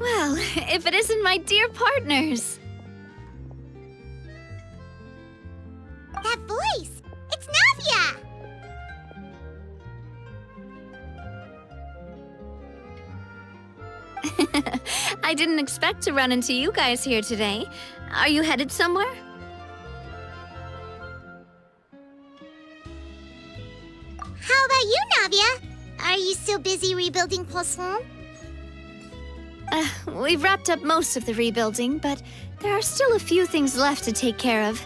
Well, if it isn't my dear partners. That voice! It's Navia! I didn't expect to run into you guys here today. Are you headed somewhere? How about you, Navia? Are you still busy rebuilding Poisson? We've wrapped up most of the rebuilding, but there are still a few things left to take care of.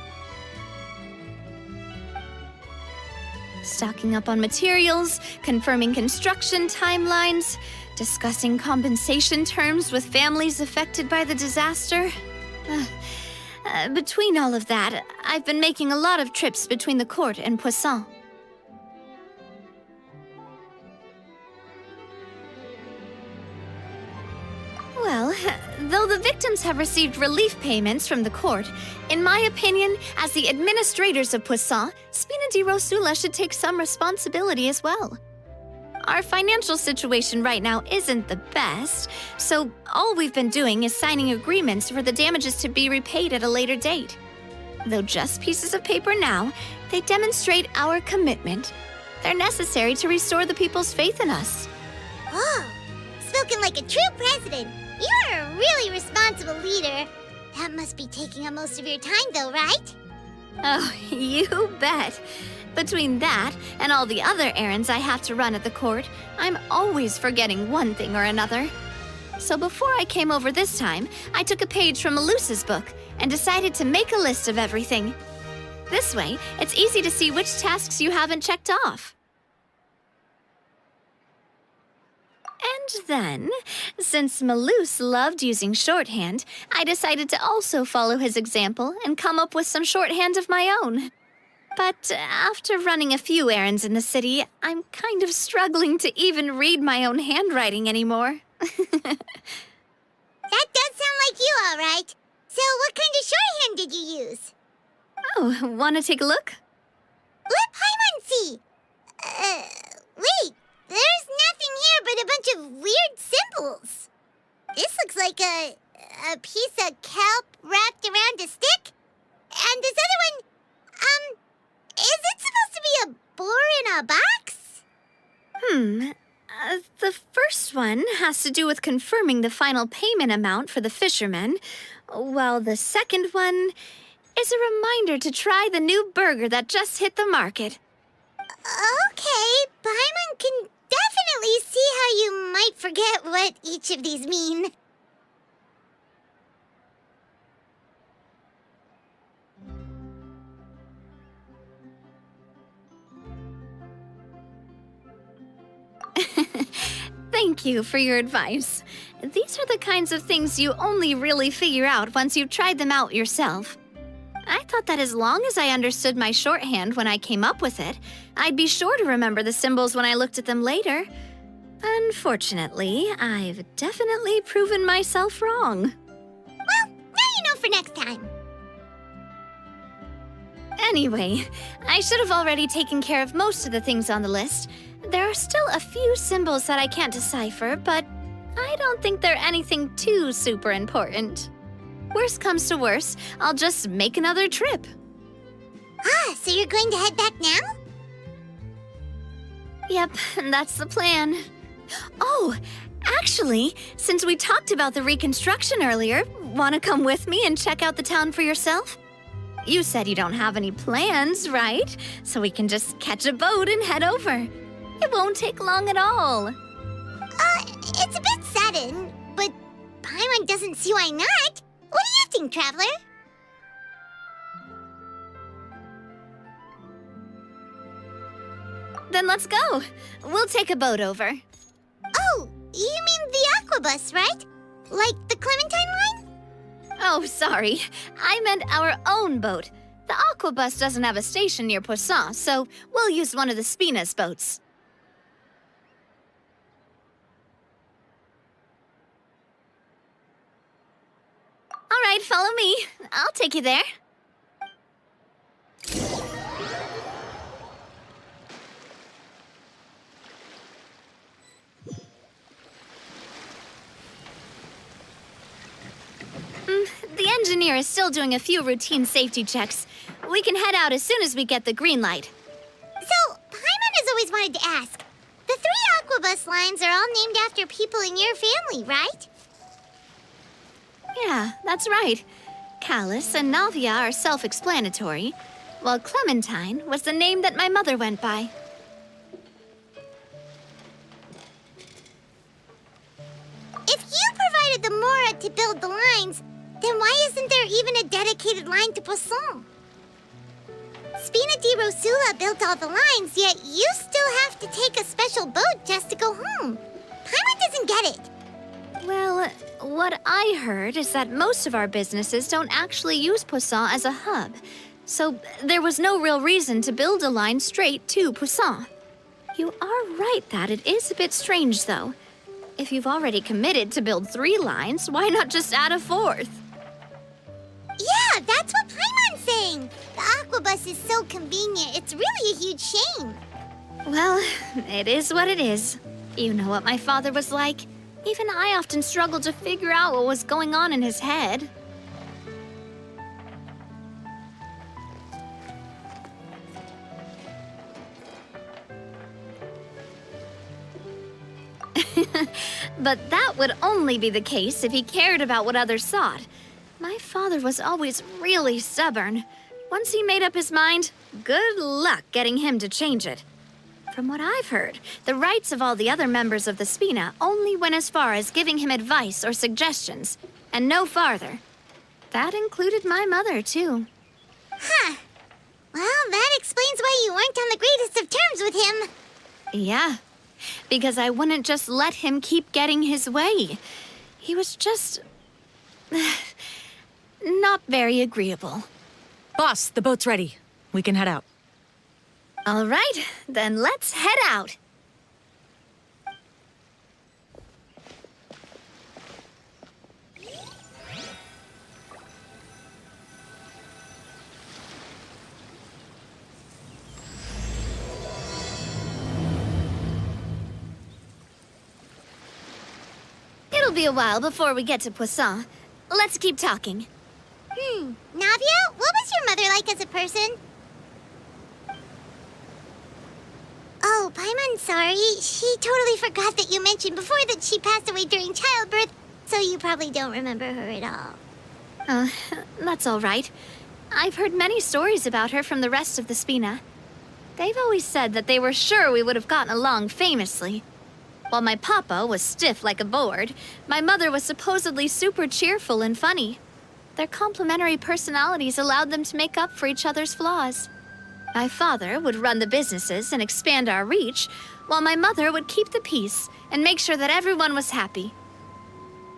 Stocking up on materials, confirming construction timelines, discussing compensation terms with families affected by the disaster. Between all of that, I've been making a lot of trips between the court and Poisson. Well, though the victims have received relief payments from the court, in my opinion, as the administrators of Poisson, Spina di Rosula should take some responsibility as well. Our financial situation right now isn't the best, so all we've been doing is signing agreements for the damages to be repaid at a later date. Though just pieces of paper now, they demonstrate our commitment. They're necessary to restore the people's faith in us. Oh, spoken like a true president. You're a really responsible leader. That must be taking up most of your time, though, right? Oh, you bet. Between that and all the other errands I have to run at the court, I'm always forgetting one thing or another. So before I came over this time, I took a page from Melusa's book and decided to make a list of everything. This way, it's easy to see which tasks you haven't checked off. And then, since Melus loved using shorthand, I decided to also follow his example and come up with some shorthand of my own. But after running a few errands in the city, I'm kind of struggling to even read my own handwriting anymore. That does sound like you, all right. So what kind of shorthand did you use? Oh, want to take a look? Let Paimon see. Wait. There's nothing here but a bunch of weird symbols. This looks like a piece of kelp wrapped around a stick. And this other one, is it supposed to be a boar in a box? The first one has to do with confirming the final payment amount for the fishermen, while the second one is a reminder to try the new burger that just hit the market. Okay, Paimon can definitely see how you might forget what each of these mean. Thank you for your advice. These are the kinds of things you only really figure out once you've tried them out yourself. I thought that as long as I understood my shorthand when I came up with it, I'd be sure to remember the symbols when I looked at them later. Unfortunately, I've definitely proven myself wrong. Well, now you know for next time. Anyway, I should have already taken care of most of the things on the list. There are still a few symbols that I can't decipher, but I don't think they're anything too super important. Worst comes to worst, I'll just make another trip. So you're going to head back now? Yep, that's the plan. Oh, actually, since we talked about the reconstruction earlier, want to come with me and check out the town for yourself? You said you don't have any plans, right? So we can just catch a boat and head over. It won't take long at all. It's a bit sudden, but Paimon doesn't see why not. What do you think, Traveler? then let's go. We'll take a boat over. Oh, you mean the aquabus, right? Like the Clementine line? Oh, sorry. I meant our own boat. The aquabus doesn't have a station near Poisson, so we'll use one of the Spina's boats. All right, follow me. I'll take you there. The engineer is still doing a few routine safety checks. We can head out as soon as we get the green light. So, Paimon has always wanted to ask. The 3 aquabus lines are all named after people in your family, right? Yeah, that's right. Callus and Navia are self-explanatory, while Clementine was the name that my mother went by. If you provided the Mora to build the lines, then why isn't there even a dedicated line to Poisson? Spina di Rosula built all the lines, yet you still have to take a special boat just to go home. Paimon doesn't get it. Well, what I heard is that most of our businesses don't actually use Poisson as a hub, so there was no real reason to build a line straight to Poisson. You are right that it is a bit strange, though. If you've already committed to build 3 lines, why not just add a 4th? Yeah, that's what Paimon's saying. The aquabus is so convenient, it's really a huge shame. Well, it is what it is. You know what my father was like. Even I often struggled to figure out what was going on in his head. But that would only be the case if he cared about what others thought. My father was always really stubborn. Once he made up his mind, good luck getting him to change it. From what I've heard, the rights of all the other members of the Spina only went as far as giving him advice or suggestions, and no farther. That included my mother, too. Huh. Well, that explains why you weren't on the greatest of terms with him. Yeah, because I wouldn't just let him keep getting his way. He was just... not very agreeable. Boss, the boat's ready. We can head out. All right, then let's head out. It'll be a while before we get to Poisson. Let's keep talking. Navia, what was your mother like as a person? Oh, Paimon, sorry. She totally forgot that you mentioned before that she passed away during childbirth, so you probably don't remember her at all. That's all right. I've heard many stories about her from the rest of the Spina. They've always said that they were sure we would have gotten along famously. While my papa was stiff like a board, my mother was supposedly super cheerful and funny. Their complementary personalities allowed them to make up for each other's flaws. My father would run the businesses and expand our reach, while my mother would keep the peace and make sure that everyone was happy.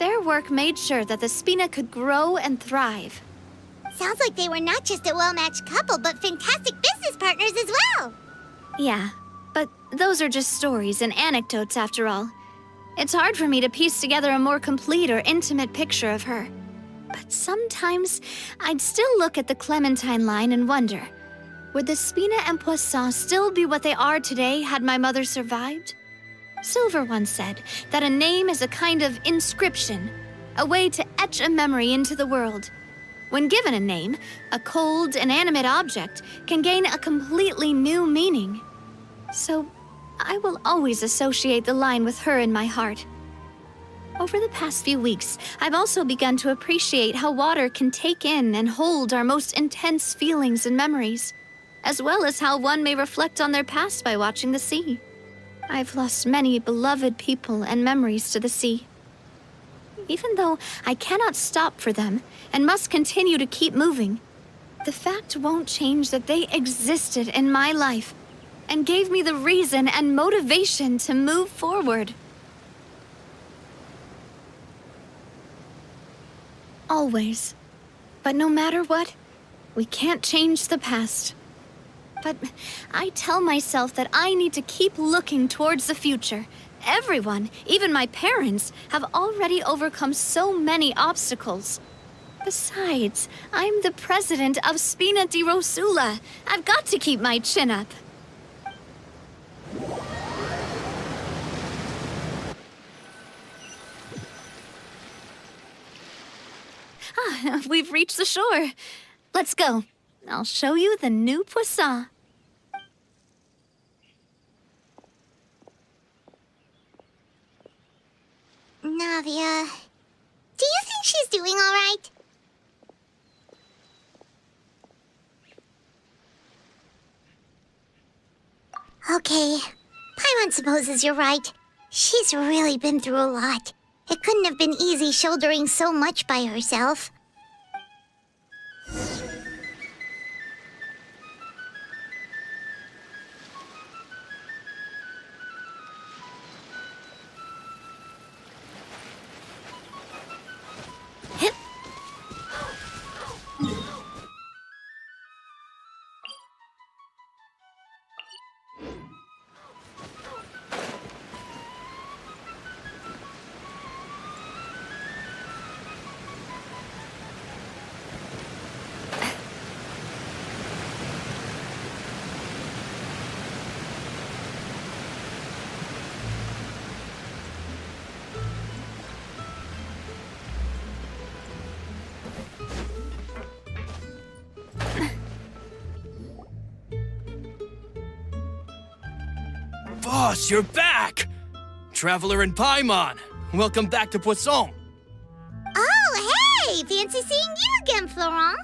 Their work made sure that the Spina could grow and thrive. Sounds like they were not just a well-matched couple, but fantastic business partners as well. Yeah, but those are just stories and anecdotes after all. It's hard for me to piece together a more complete or intimate picture of her. But sometimes I'd still look at the Clementine line and wonder, would the Spina and Poisson still be what they are today had my mother survived? Silver once said that a name is a kind of inscription, a way to etch a memory into the world. When given a name, a cold, inanimate object can gain a completely new meaning. So I will always associate the line with her in my heart. Over the past few weeks, I've also begun to appreciate how water can take in and hold our most intense feelings and memories, as well as how one may reflect on their past by watching the sea. I've lost many beloved people and memories to the sea. Even though I cannot stop for them and must continue to keep moving, the fact won't change that they existed in my life, and gave me the reason and motivation to move forward. Always. But no matter what, we can't change the past. But I tell myself that I need to keep looking towards the future. Everyone, even my parents, have already overcome so many obstacles. Besides, I'm the president of Spina di Rosula. I've got to keep my chin up. We've reached the shore. Let's go. I'll show you the new Poisson. Navia, do you think she's doing all right? Okay, Paimon supposes you're right. She's really been through a lot. It couldn't have been easy shouldering so much by herself. Boss, you're back! Traveler and Paimon, welcome back to Poisson. Oh, hey! Fancy seeing you again, Florent.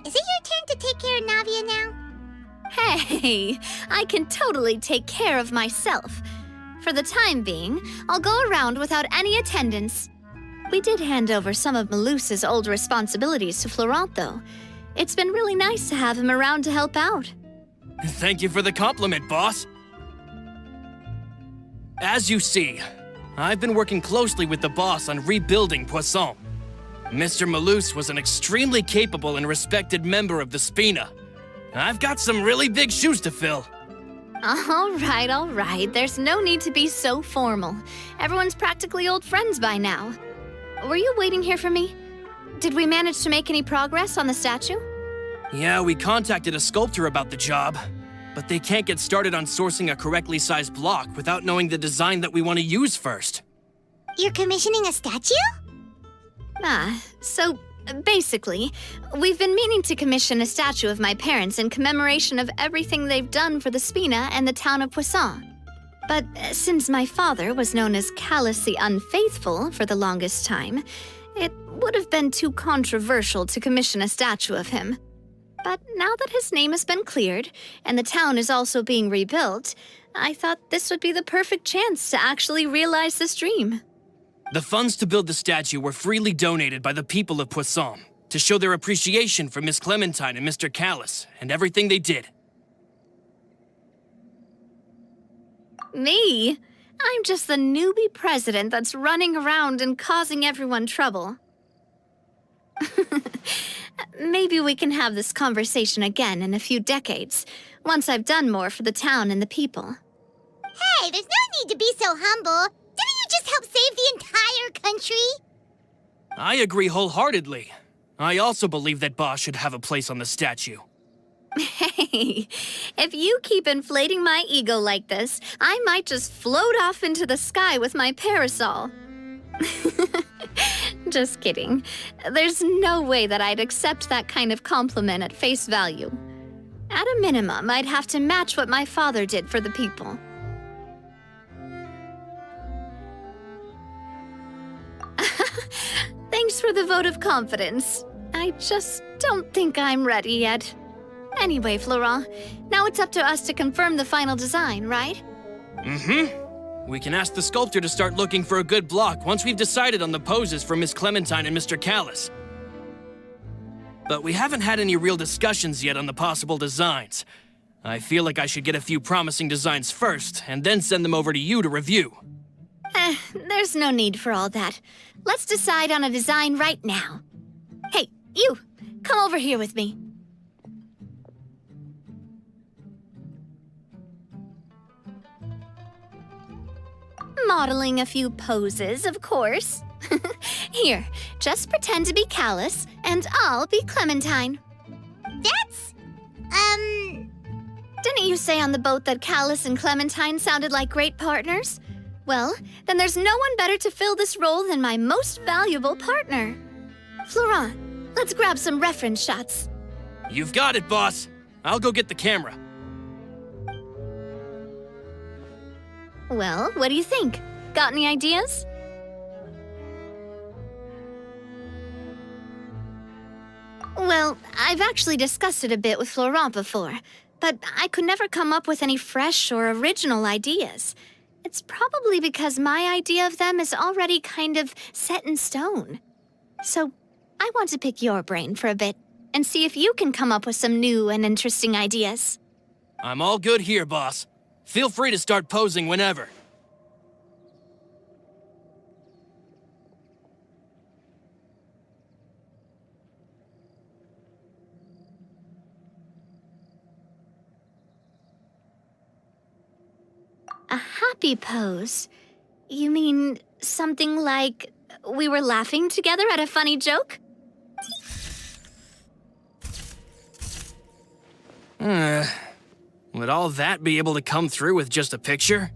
Is it your turn to take care of Navia now? Hey, I can totally take care of myself. For the time being, I'll go around without any attendance. We did hand over some of Malus's old responsibilities to Florent, though. It's been really nice to have him around to help out. Thank you for the compliment, boss. As you see, I've been working closely with the boss on rebuilding Poisson. Mr. Malus was an extremely capable and respected member of the Spina. I've got some really big shoes to fill. All right. There's no need to be so formal. Everyone's practically old friends by now. Were you waiting here for me? Did we manage to make any progress on the statue? Yeah, we contacted a sculptor about the job, but they can't get started on sourcing a correctly sized block without knowing the design that we want to use first. You're commissioning a statue? So basically, we've been meaning to commission a statue of my parents in commemoration of everything they've done for the Spina and the town of Poisson. But since my father was known as Callus the Unfaithful for the longest time, it would have been too controversial to commission a statue of him. But now that his name has been cleared, and the town is also being rebuilt, I thought this would be the perfect chance to actually realize this dream. The funds to build the statue were freely donated by the people of Poisson to show their appreciation for Miss Clementine and Mr. Callus and everything they did. Me? I'm just the newbie president that's running around and causing everyone trouble. Maybe we can have this conversation again in a few decades, once I've done more for the town and the people. Hey, there's no need to be so humble. Didn't you just help save the entire country? I agree wholeheartedly. I also believe that Boss should have a place on the statue. Hey, if you keep inflating my ego like this, I might just float off into the sky with my parasol. Just kidding. There's no way that I'd accept that kind of compliment at face value. At a minimum, I'd have to match what my father did for the people. Thanks for the vote of confidence. I just don't think I'm ready yet. Anyway, Florent, now it's up to us to confirm the final design, right? Mm-hmm. We can ask the sculptor to start looking for a good block once we've decided on the poses for Miss Clementine and Mr. Callus. But we haven't had any real discussions yet on the possible designs. I feel like I should get a few promising designs first, and then send them over to you to review. There's no need for all that. Let's decide on a design right now. Hey, you! Come over here with me. Modeling a few poses, of course. Here, just pretend to be Callus, and I'll be Clementine. That's, Didn't you say on the boat that Callus and Clementine sounded like great partners? Well, then there's no one better to fill this role than my most valuable partner. Florent, let's grab some reference shots. You've got it, boss. I'll go get the camera. Well, what do you think? Got any ideas? Well, I've actually discussed it a bit with Florent before, but I could never come up with any fresh or original ideas. It's probably because my idea of them is already kind of set in stone. So, I want to pick your brain for a bit and see if you can come up with some new and interesting ideas. I'm all good here, boss. Feel free to start posing whenever. A happy pose? You mean something like we were laughing together at a funny joke? Would all that be able to come through with just a picture?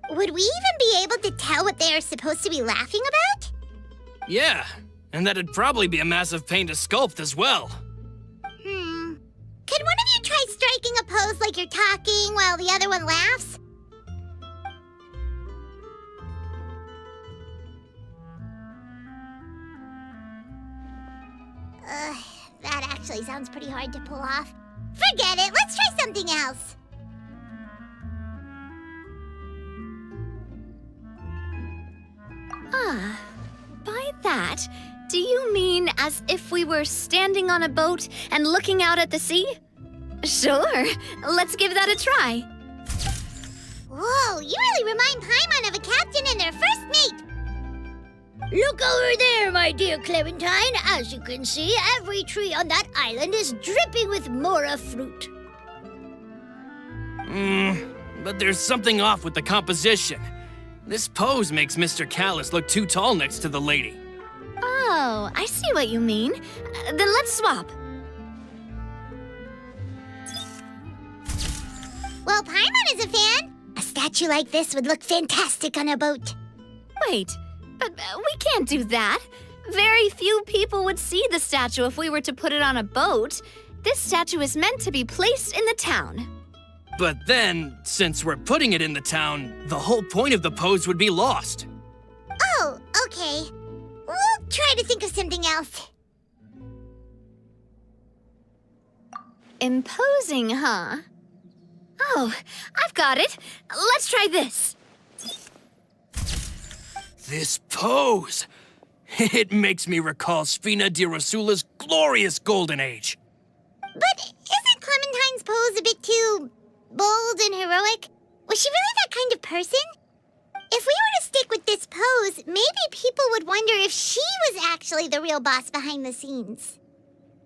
would we even be able to tell what they are supposed to be laughing about? Yeah, and that'd probably be a massive pain to sculpt as well. Could one of you try striking a pose like you're talking while the other one laughs? That actually sounds pretty hard to pull off. Forget it, let's try something else. Ah, by that, do you mean as if we were standing on a boat and looking out at the sea? Sure, let's give that a try. Whoa, you really remind Paimon of a captain and their first mate. Look over there, my dear Clementine. As you can see, every tree on that island is dripping with mora fruit. But there's something off with the composition. This pose makes Mr. Callus look too tall next to the lady. Oh, I see what you mean. Then let's swap. Well, Paimon is a fan. A statue like this would look fantastic on a boat. Wait, but we can't do that. Very few people would see the statue if we were to put it on a boat. This statue is meant to be placed in the town. But then, since we're putting it in the town, the whole point of the pose would be lost. Oh, okay. We'll try to think of something else. Imposing, huh? Oh, I've got it. Let's try this. This pose! It makes me recall Spina di Rosula's glorious golden age. But isn't Clementine's pose a bit too bold and heroic? Was she really that kind of person? If we were to stick with this pose, maybe people would wonder if she was actually the real boss behind the scenes.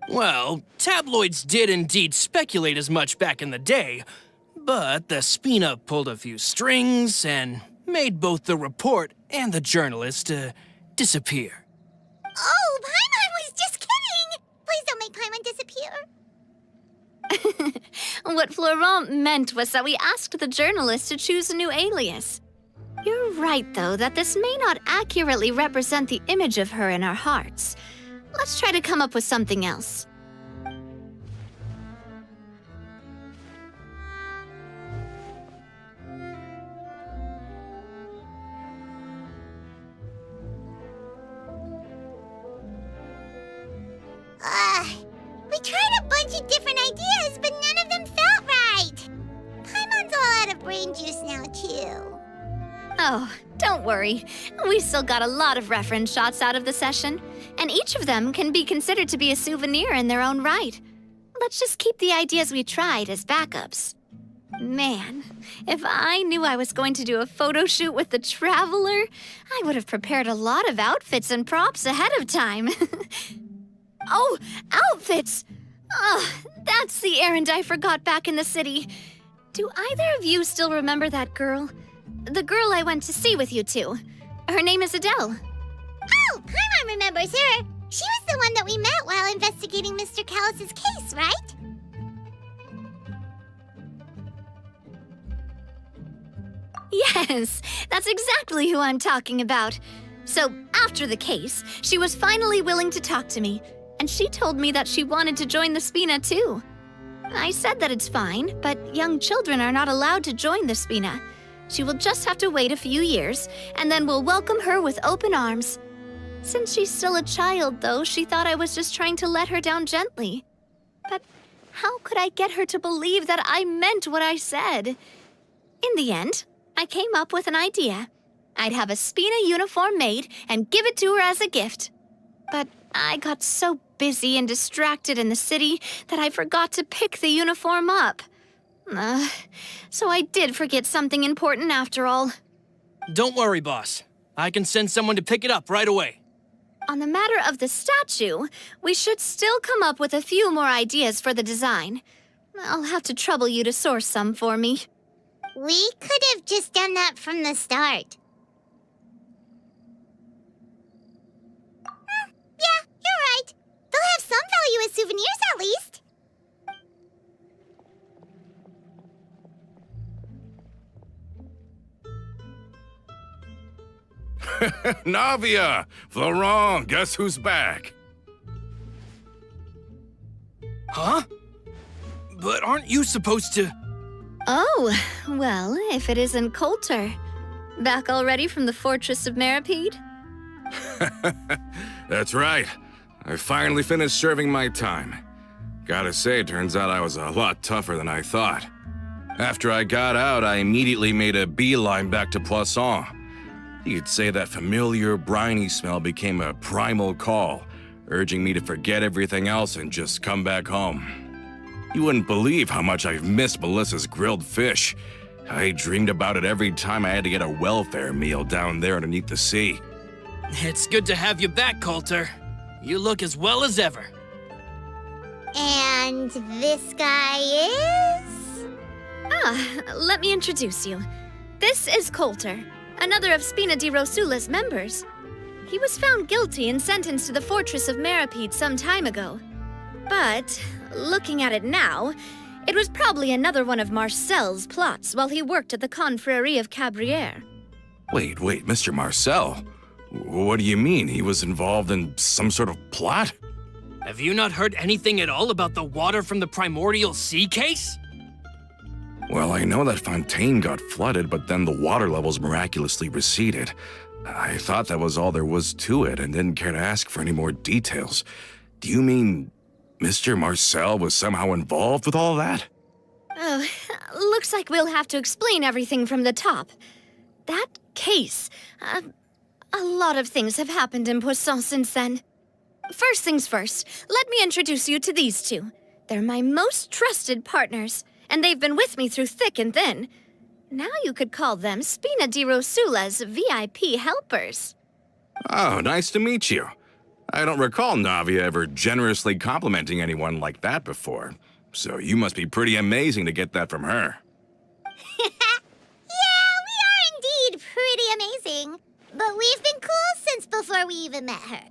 Well, tabloids did indeed speculate as much back in the day, but the Spina pulled a few strings and made both the report and the journalist disappear. Oh, Paimon was just kidding! Please don't make Paimon disappear. What Florent meant was that we asked the journalist to choose a new alias. You're right, though, that this may not accurately represent the image of her in our hearts. Let's try to come up with something else. We tried a bunch of different ideas, but none of them felt right. Paimon's all out of brain juice now, too. Oh, don't worry. We still got a lot of reference shots out of the session, and each of them can be considered to be a souvenir in their own right. let's just keep the ideas we tried as backups. Man, if I knew I was going to do a photo shoot with the Traveler, I would have prepared a lot of outfits and props ahead of time. Oh, outfits! Oh, that's the errand I forgot back in the city. Do either of you still remember that girl? The girl I went to see with you two. Her name is Adele. Oh, Paimon remembers her. She was the one that we met while investigating Mr. Callus's case, right? Yes, that's exactly who I'm talking about. So, after the case, she was finally willing to talk to me, and she told me that she wanted to join the Spina too. I said that it's fine, but young children are not allowed to join the Spina. She will just have to wait a few years, and then we'll welcome her with open arms. Since she's still a child, though, she thought I was just trying to let her down gently. But how could I get her to believe that I meant what I said? In the end, I came up with an idea. I'd have a Spina uniform made and give it to her as a gift. But I got so busy and distracted in the city that I forgot to pick the uniform up. So I did forget something important after all. Don't worry, boss. I can send someone to pick it up right away. On the matter of the statue, we should still come up with a few more ideas for the design. I'll have to trouble you to source some for me. We could have just done that from the start. Yeah, you're right. They'll have some value as souvenirs at least. Navia! Florent, guess who's back? Huh? But aren't you supposed to... Oh, well, if it isn't Coulter. Back already from the Fortress of Meripede? That's right. I finally finished serving my time. Gotta say, turns out I was a lot tougher than I thought. After I got out, I immediately made a beeline back to Poisson. You'd say that familiar, briny smell became a primal call, urging me to forget everything else and just come back home. You wouldn't believe how much I've missed Melissa's grilled fish. I dreamed about it every time I had to get a welfare meal down there underneath the sea. It's good to have you back, Coulter. You look as well as ever. And this guy is? Let me introduce you. This is Coulter, another of Spina di Rosula's members. He was found guilty and sentenced to the Fortress of Meripede some time ago. But, looking at it now, it was probably another one of Marcel's plots while he worked at the Confrérie of Cabrières. Wait, Mr. Marcel? What do you mean? He was involved in some sort of plot? Have you not heard anything at all about the water from the primordial sea case? Well, I know that Fontaine got flooded, but then the water levels miraculously receded. I thought that was all there was to it and didn't care to ask for any more details. Do you mean Mr. Marcel was somehow involved with all that? Oh, looks like we'll have to explain everything from the top. That case, a lot of things have happened in Poisson since then. First things first, let me introduce you to these two. They're my most trusted partners, and they've been with me through thick and thin. Now you could call them Spina di Rosula's VIP helpers. Oh, nice to meet you. I don't recall Navia ever generously complimenting anyone like that before, so you must be pretty amazing to get that from her. Yeah, we are indeed pretty amazing. But we've been cool since before we even met her.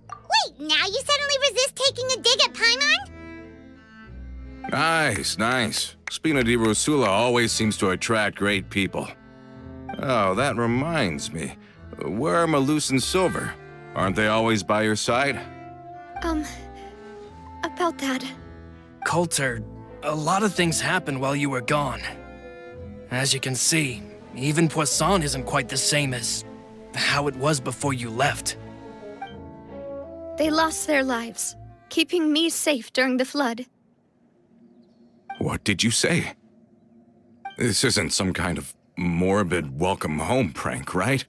Wait, now you suddenly resist taking a dig at Paimon? Nice. Spina di Rosula always seems to attract great people. Oh, that reminds me. Where are Malus and Silver? Aren't they always by your side? About that. Coulter, a lot of things happened while you were gone. As you can see, even Poisson isn't quite the same as how it was before you left. They lost their lives, keeping me safe during the flood. What did you say? This isn't some kind of morbid welcome home prank, right?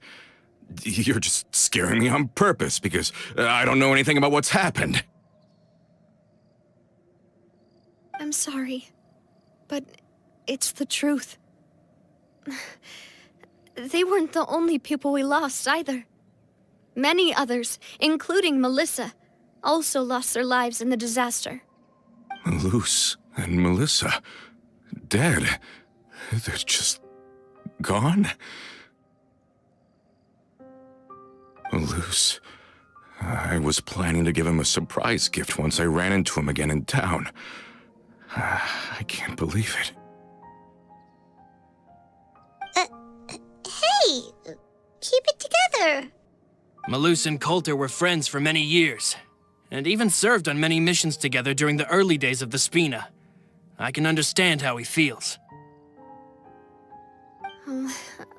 You're just scaring me on purpose because I don't know anything about what's happened. I'm sorry, but it's the truth. They weren't the only people we lost either. Many others, including Melissa, also lost their lives in the disaster. Luce and Melissa, dead. They're just gone? Luce, I was planning to give him a surprise gift once I ran into him again in town. I can't believe it. Hey, keep it together. Malus and Coulter were friends for many years, and even served on many missions together during the early days of the Spina. I can understand how he feels.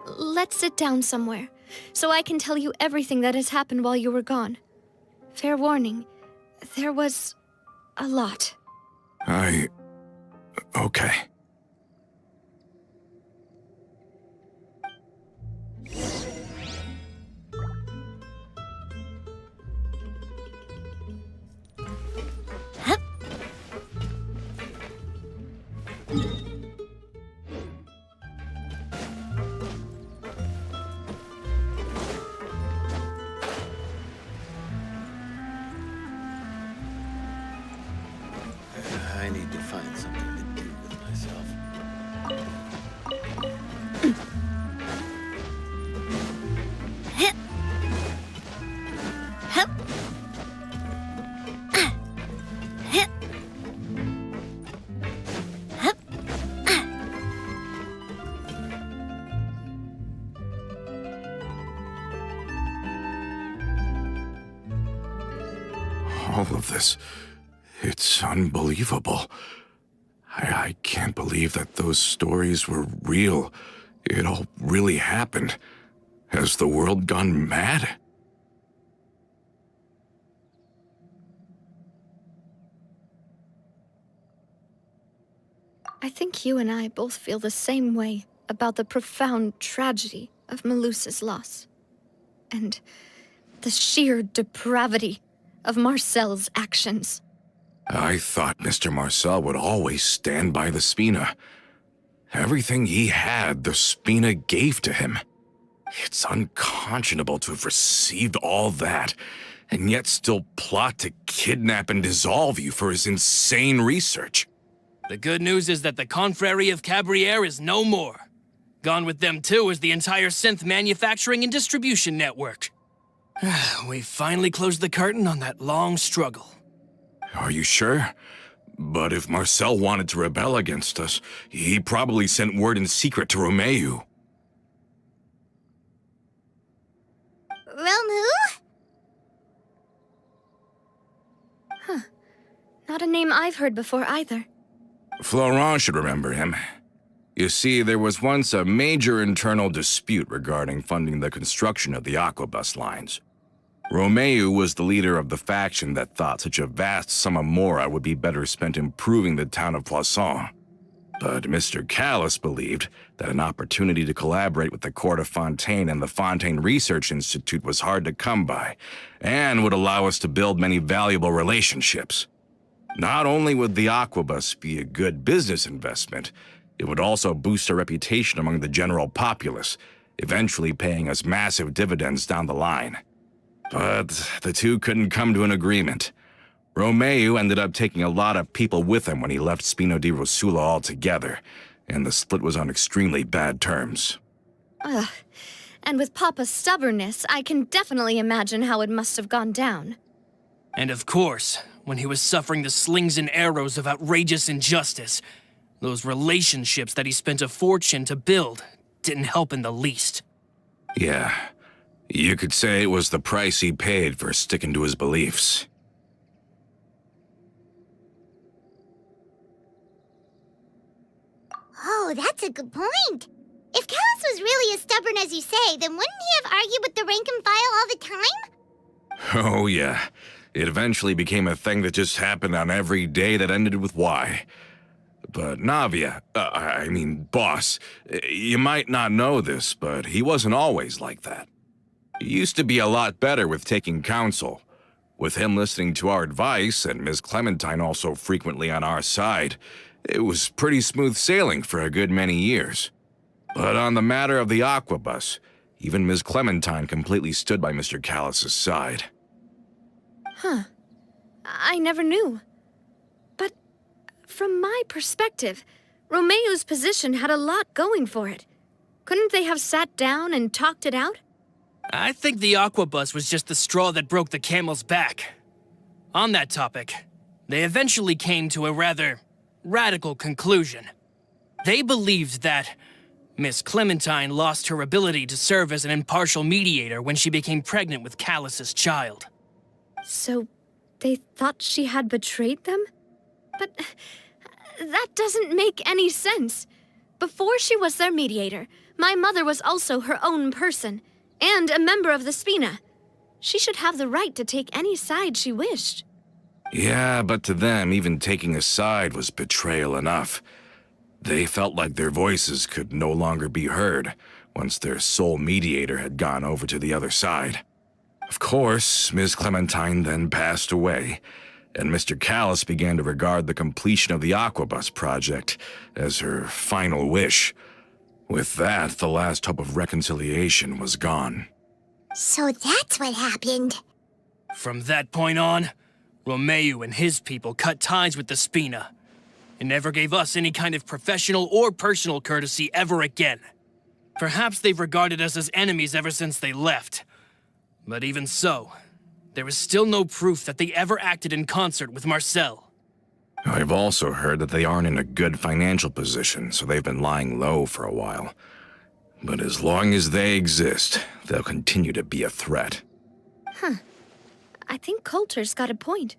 Let's sit down somewhere, so I can tell you everything that has happened while you were gone. Fair warning, there was a lot. Okay. I need to find something to do with myself. All of this, it's unbelievable. I can't believe that those stories were real. It all really happened. Has the world gone mad? I think you and I both feel the same way about the profound tragedy of Melusa's loss. And the sheer depravity of Marcel's actions. I thought Mr. Marcel would always stand by the Spina. Everything he had, the Spina gave to him. It's unconscionable to have received all that, and yet still plot to kidnap and dissolve you for his insane research. The good news is that the Confrérie of Cabriere is no more. Gone with them too is the entire synth manufacturing and distribution network. We finally closed the curtain on that long struggle. Are you sure? But if Marcel wanted to rebel against us, he probably sent word in secret to Romeu. Romu? Not a name I've heard before either. Florent should remember him. You see, there was once a major internal dispute regarding funding the construction of the aquabus lines. Romeu was the leader of the faction that thought such a vast sum of mora would be better spent improving the town of Poisson. But Mr. Callis believed that an opportunity to collaborate with the Court of Fontaine and the Fontaine Research Institute was hard to come by, and would allow us to build many valuable relationships. Not only would the aquabus be a good business investment, it would also boost our reputation among the general populace, eventually paying us massive dividends down the line. But the two couldn't come to an agreement. Romeu ended up taking a lot of people with him when he left Spino di Rosula altogether, and the split was on extremely bad terms. Ugh. And with Papa's stubbornness, I can definitely imagine how it must have gone down. And of course, when he was suffering the slings and arrows of outrageous injustice, those relationships that he spent a fortune to build didn't help in the least. Yeah, you could say it was the price he paid for sticking to his beliefs. Oh, that's a good point. If Callis was really as stubborn as you say, then wouldn't he have argued with the rank and file all the time? Oh yeah, it eventually became a thing that just happened on every day that ended with Y. But Navia, boss, you might not know this, but he wasn't always like that. He used to be a lot better with taking counsel. With him listening to our advice and Ms. Clementine also frequently on our side, it was pretty smooth sailing for a good many years. But on the matter of the aquabus, even Ms. Clementine completely stood by Mr. Callus's side. Huh. I never knew. But from my perspective, Romeo's position had a lot going for it. Couldn't they have sat down and talked it out? I think the aquabus was just the straw that broke the camel's back. On that topic, they eventually came to a rather radical conclusion. They believed that Miss Clementine lost her ability to serve as an impartial mediator when she became pregnant with Callus's child. So they thought she had betrayed them? But that doesn't make any sense. Before she was their mediator, my mother was also her own person, and a member of the Spina. She should have the right to take any side she wished. Yeah, but to them, even taking a side was betrayal enough. They felt like their voices could no longer be heard once their sole mediator had gone over to the other side. Of course, Ms. Clementine then passed away, and Mr. Callus began to regard the completion of the Aquabus project as her final wish. With that, the last hope of reconciliation was gone. So that's what happened. From that point on, Romeo and his people cut ties with the Spina, and never gave us any kind of professional or personal courtesy ever again. Perhaps they've regarded us as enemies ever since they left. But even so, there is still no proof that they ever acted in concert with Marcel. I've also heard that they aren't in a good financial position, so they've been lying low for a while. But as long as they exist, they'll continue to be a threat. I think Coulter's got a point.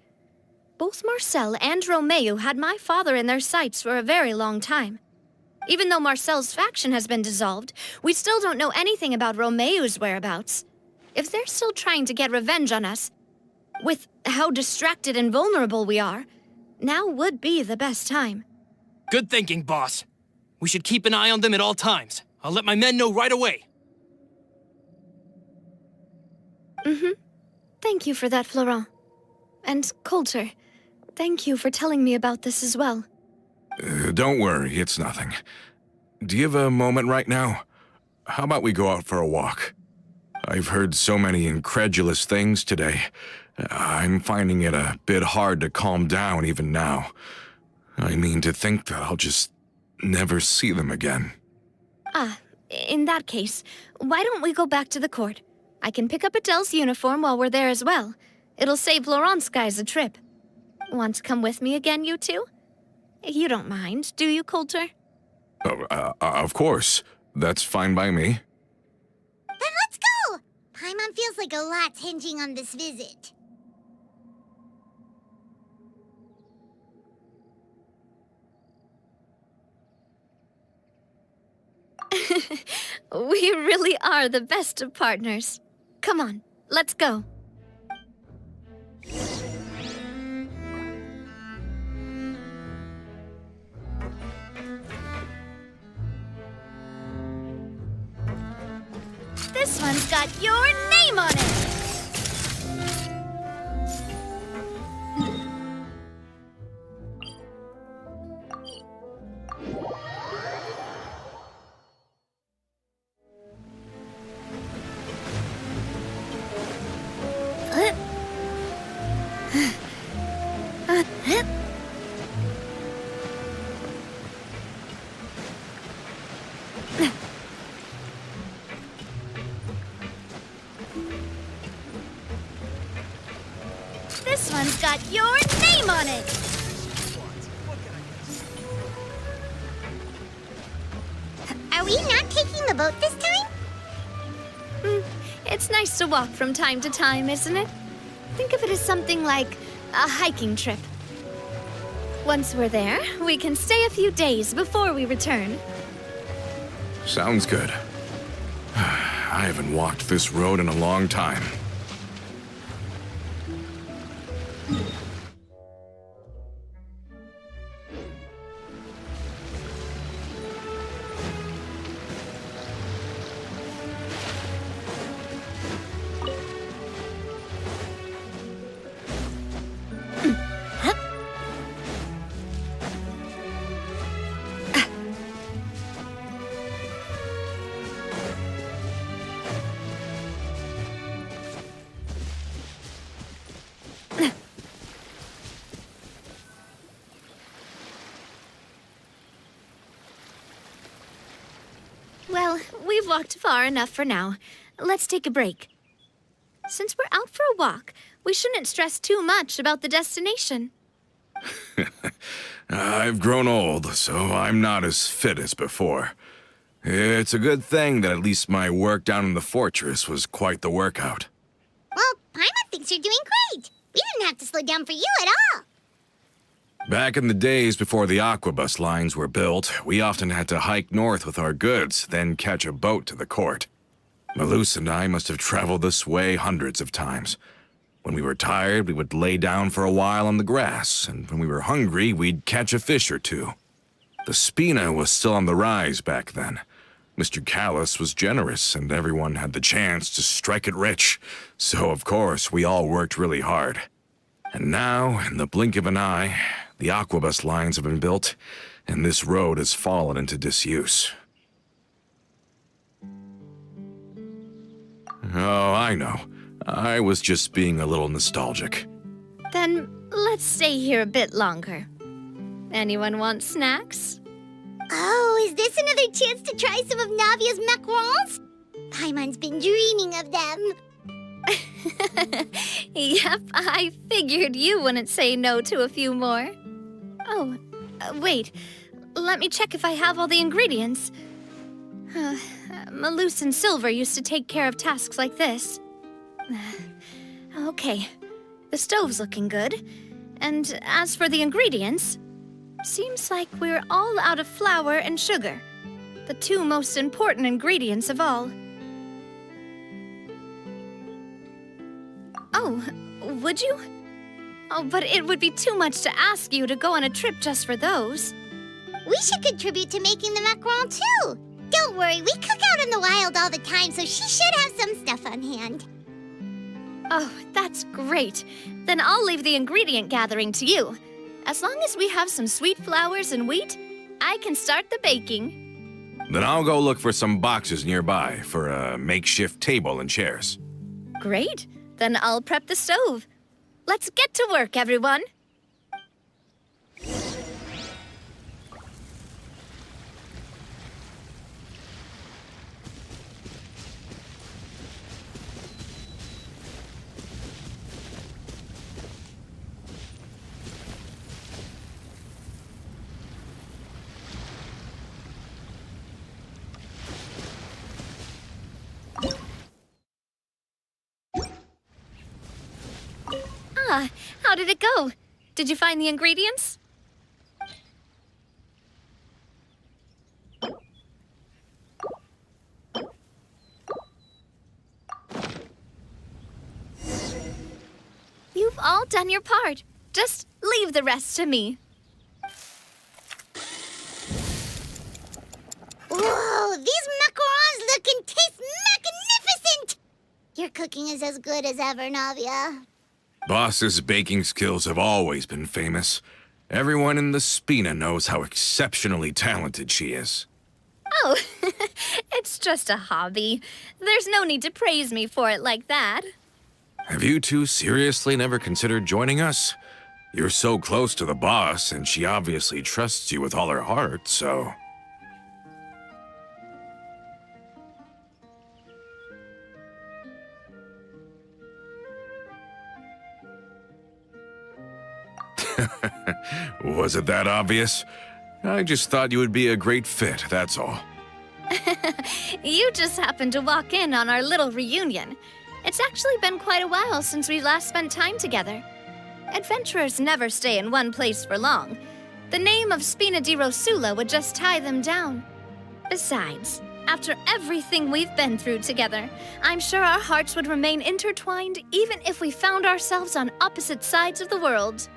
Both Marcel and Romeo had my father in their sights for a very long time. Even though Marcel's faction has been dissolved, we still don't know anything about Romeo's whereabouts. If they're still trying to get revenge on us, with how distracted and vulnerable we are, now would be the best time. Good thinking, boss. We should keep an eye on them at all times. I'll let my men know right away. Thank you for that, Florent. And Coulter, thank you for telling me about this as well. Don't worry, it's nothing. Do you have a moment right now? How about we go out for a walk? I've heard so many incredulous things today. I'm finding it a bit hard to calm down even now. I mean, to think that I'll just never see them again. In that case, why don't we go back to the court? I can pick up Adele's uniform while we're there as well. It'll save Laurent's guys a trip. Want to come with me again, you two? You don't mind, do you, Coulter? Of course. That's fine by me. Then let's go! Paimon feels like a lot's hinging on this visit. We really are the best of partners. Come on, let's go. This one's got your name on it! This one's got your name on it! Are we not taking the boat this time? It's nice to walk from time to time, isn't it? Think of it as something like a hiking trip. Once we're there, we can stay a few days before we return. Sounds good. I haven't walked this road in a long time. Well, we've walked far enough for now. Let's take a break. Since we're out for a walk, we shouldn't stress too much about the destination. I've grown old, so I'm not as fit as before. It's a good thing that at least my work down in the fortress was quite the workout. Well, Paimon thinks you're doing great. We didn't have to slow down for you at all. Back in the days before the aquabus lines were built, we often had to hike north with our goods, then catch a boat to the court. Malus and I must have traveled this way hundreds of times. When we were tired, we would lay down for a while on the grass, and when we were hungry, we'd catch a fish or two. The Spina was still on the rise back then. Mr. Callus was generous, and everyone had the chance to strike it rich, so of course we all worked really hard. And now, in the blink of an eye, the aquabus lines have been built, and this road has fallen into disuse. Oh, I know. I was just being a little nostalgic. Then let's stay here a bit longer. Anyone want snacks? Oh, is this another chance to try some of Navia's macarons? Paimon's been dreaming of them. Yep, I figured you wouldn't say no to a few more. Oh, wait. Let me check if I have all the ingredients. Malus and Silver used to take care of tasks like this. Okay, the stove's looking good. And as for the ingredients, seems like we're all out of flour and sugar, the two most important ingredients of all. Oh, would you? Oh, but it would be too much to ask you to go on a trip just for those. We should contribute to making the macaron too. Don't worry, we cook out in the wild all the time, so she should have some stuff on hand. Oh, that's great. Then I'll leave the ingredient gathering to you. As long as we have some sweet flours and wheat, I can start the baking. Then I'll go look for some boxes nearby for a makeshift table and chairs. Great. Then I'll prep the stove. Let's get to work, everyone. How did it go? Did you find the ingredients? You've all done your part. Just leave the rest to me. Whoa, these macarons look and taste magnificent! Your cooking is as good as ever, Navia. Boss's baking skills have always been famous. Everyone in the Spina knows how exceptionally talented she is. Oh, it's just a hobby. There's no need to praise me for it like that. Have you two seriously never considered joining us? You're so close to the boss, and she obviously trusts you with all her heart, so... Was it that obvious? I just thought you would be a great fit, that's all. You just happened to walk in on our little reunion. It's actually been quite a while since we last spent time together. Adventurers never stay in one place for long. The name of Spina di Rosula would just tie them down. Besides, after everything we've been through together, I'm sure our hearts would remain intertwined even if we found ourselves on opposite sides of the world.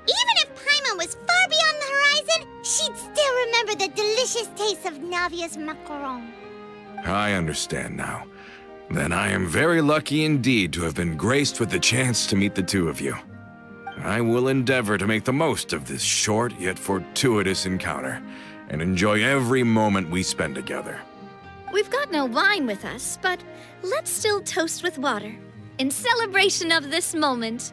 Even if Paimon was far beyond the horizon, she'd still remember the delicious taste of Navia's macaron. I understand now. Then I am very lucky indeed to have been graced with the chance to meet the two of you. I will endeavor to make the most of this short yet fortuitous encounter, and enjoy every moment we spend together. We've got no wine with us, but let's still toast with water, in celebration of this moment.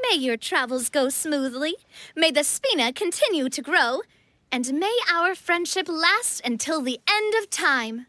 May your travels go smoothly. May the Spina continue to grow. And may our friendship last until the end of time.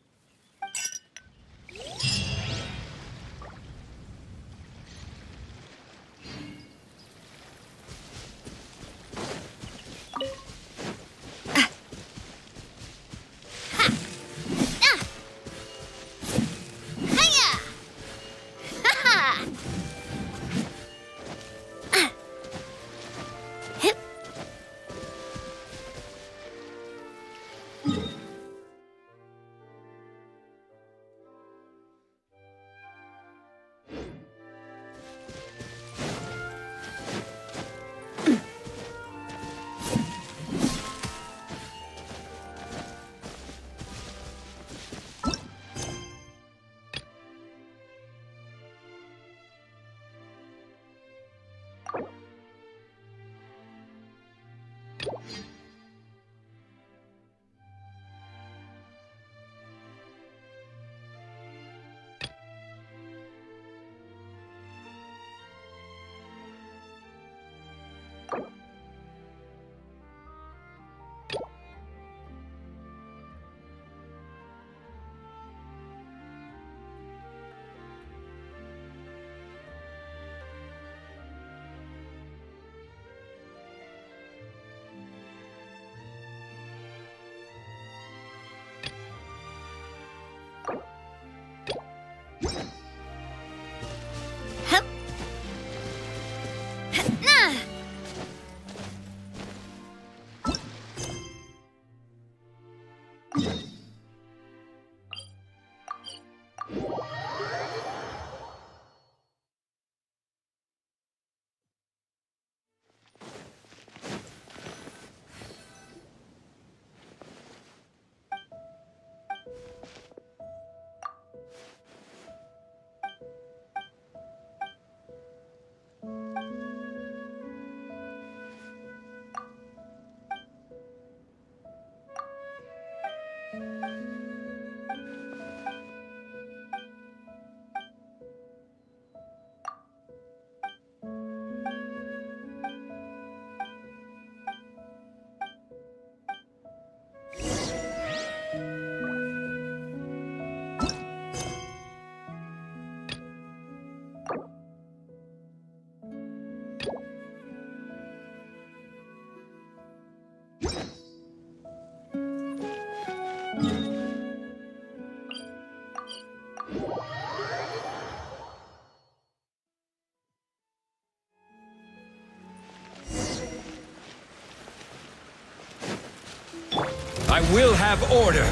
I will have order.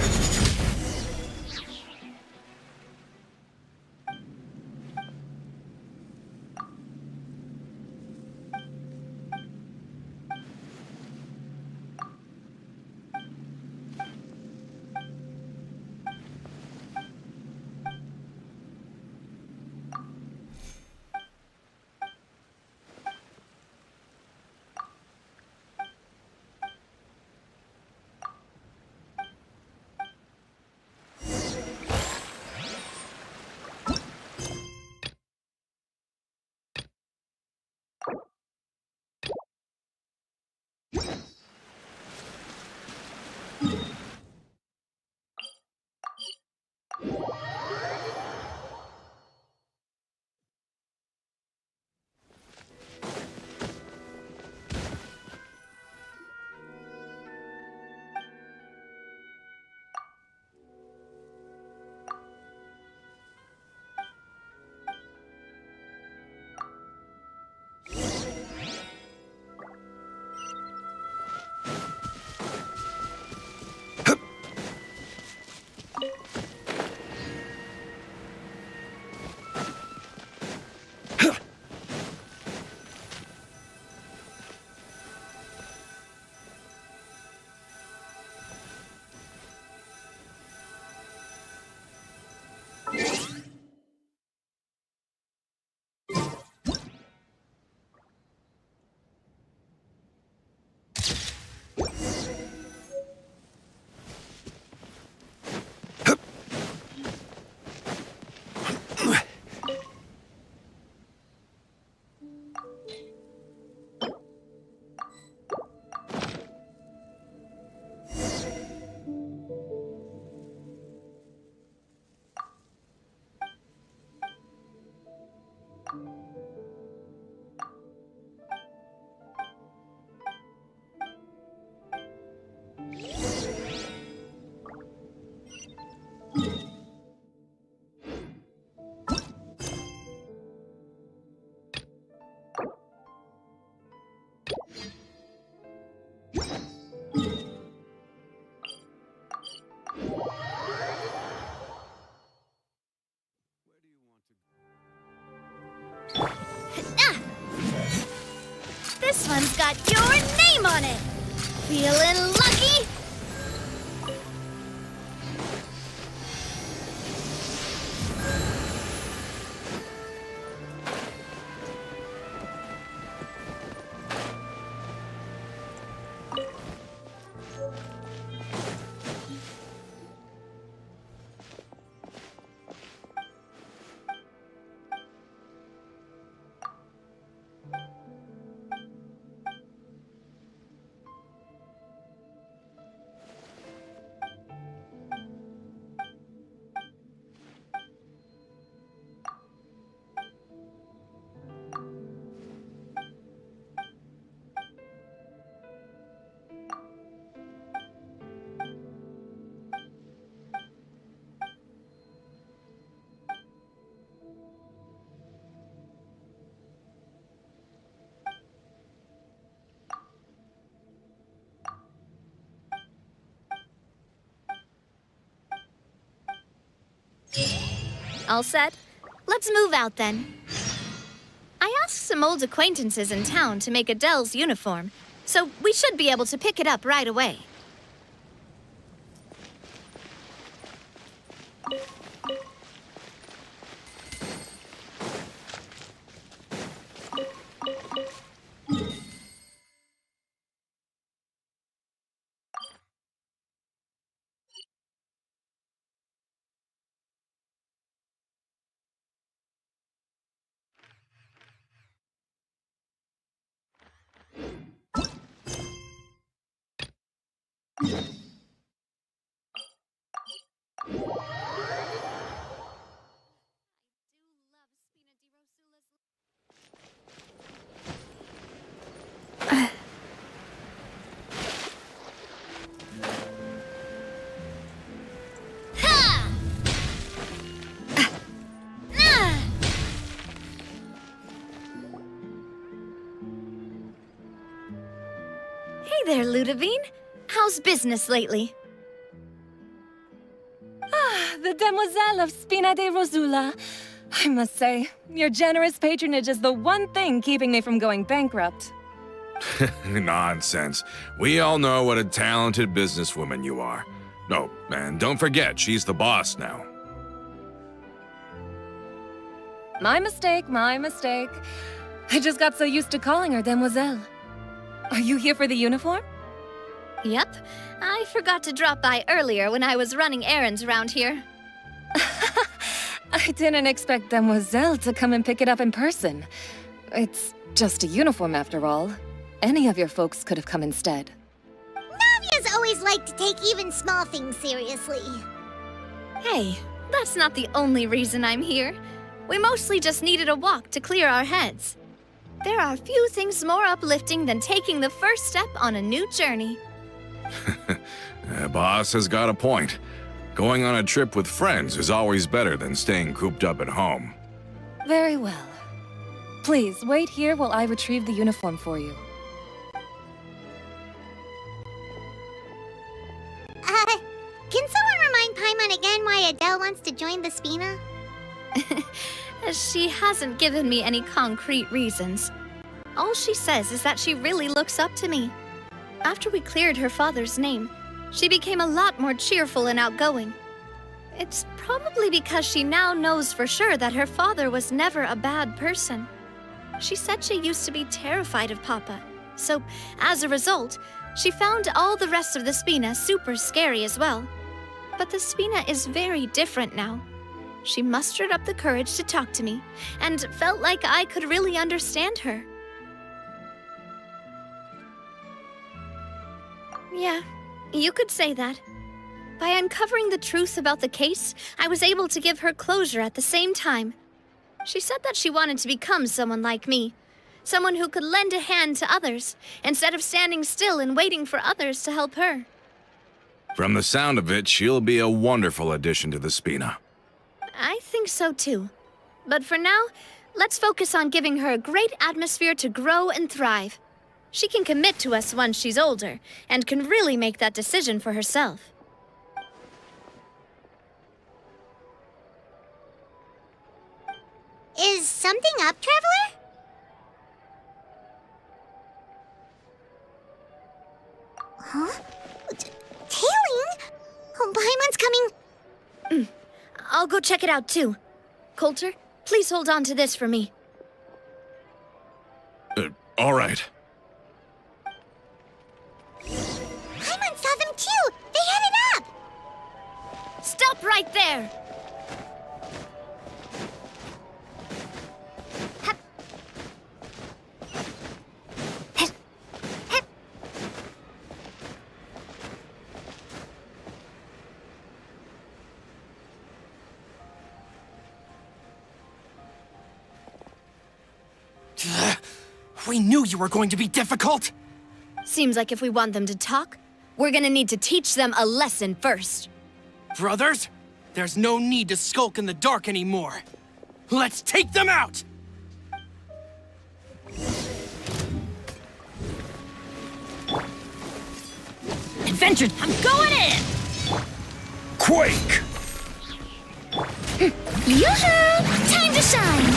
This one's got your name on it. Feeling lucky? All set? Let's move out then. I asked some old acquaintances in town to make Adele's uniform, so we should be able to pick it up right away. Hey there, Ludovine. How's business lately? The Demoiselle of Spina de Rosula. I must say, your generous patronage is the one thing keeping me from going bankrupt. Nonsense. We all know what a talented businesswoman you are. No, and don't forget, she's the boss now. My mistake, my mistake. I just got so used to calling her Demoiselle. Are you here for the uniform? Yep. I forgot to drop by earlier when I was running errands around here. I didn't expect Demoiselle to come and pick it up in person. It's just a uniform after all. Any of your folks could have come instead. Navia's always liked to take even small things seriously. Hey, that's not the only reason I'm here. We mostly just needed a walk to clear our heads. There are few things more uplifting than taking the first step on a new journey. Boss has got a point. Going on a trip with friends is always better than staying cooped up at home. Very well. Please, wait here while I retrieve the uniform for you. Can someone remind Paimon again why Adele wants to join the Spina? She hasn't given me any concrete reasons. All she says is that she really looks up to me. After we cleared her father's name, she became a lot more cheerful and outgoing. It's probably because she now knows for sure that her father was never a bad person. She said she used to be terrified of Papa, so as a result, she found all the rest of the Spina super scary as well. But the Spina is very different now. She mustered up the courage to talk to me, and felt like I could really understand her. Yeah, you could say that. By uncovering the truth about the case, I was able to give her closure at the same time. She said that she wanted to become someone like me, someone who could lend a hand to others, instead of standing still and waiting for others to help her. From the sound of it, she'll be a wonderful addition to the Spina. I think so too. But for now, let's focus on giving her a great atmosphere to grow and thrive. She can commit to us once she's older, and can really make that decision for herself. Is something up, Traveler? Huh? Tailing? Oh, Paimon's coming. I'll go check it out too. Coulter, please hold on to this for me. All right. Paimon saw them too. They headed up. Stop right there! We knew you were going to be difficult! Seems like if we want them to talk, we're gonna need to teach them a lesson first. Brothers, there's no need to skulk in the dark anymore. Let's take them out! Adventure! I'm going in! Quake! Yoo-hoo! Time to shine!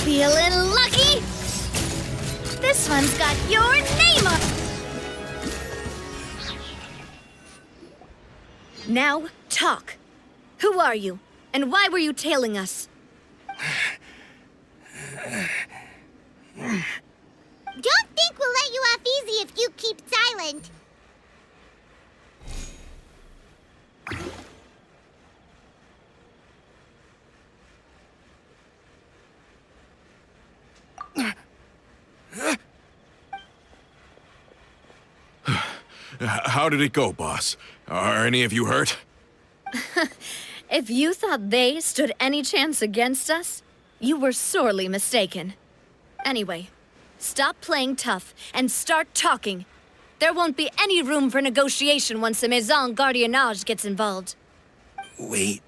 Feeling lucky? This one's got your name on it! Now, talk. Who are you? And why were you tailing us? Don't think we'll let you off easy if you keep silent. How did it go, boss? Are any of you hurt? If you thought they stood any chance against us, you were sorely mistaken. Anyway, stop playing tough and start talking. There won't be any room for negotiation once the Maison Gardiennage gets involved. We're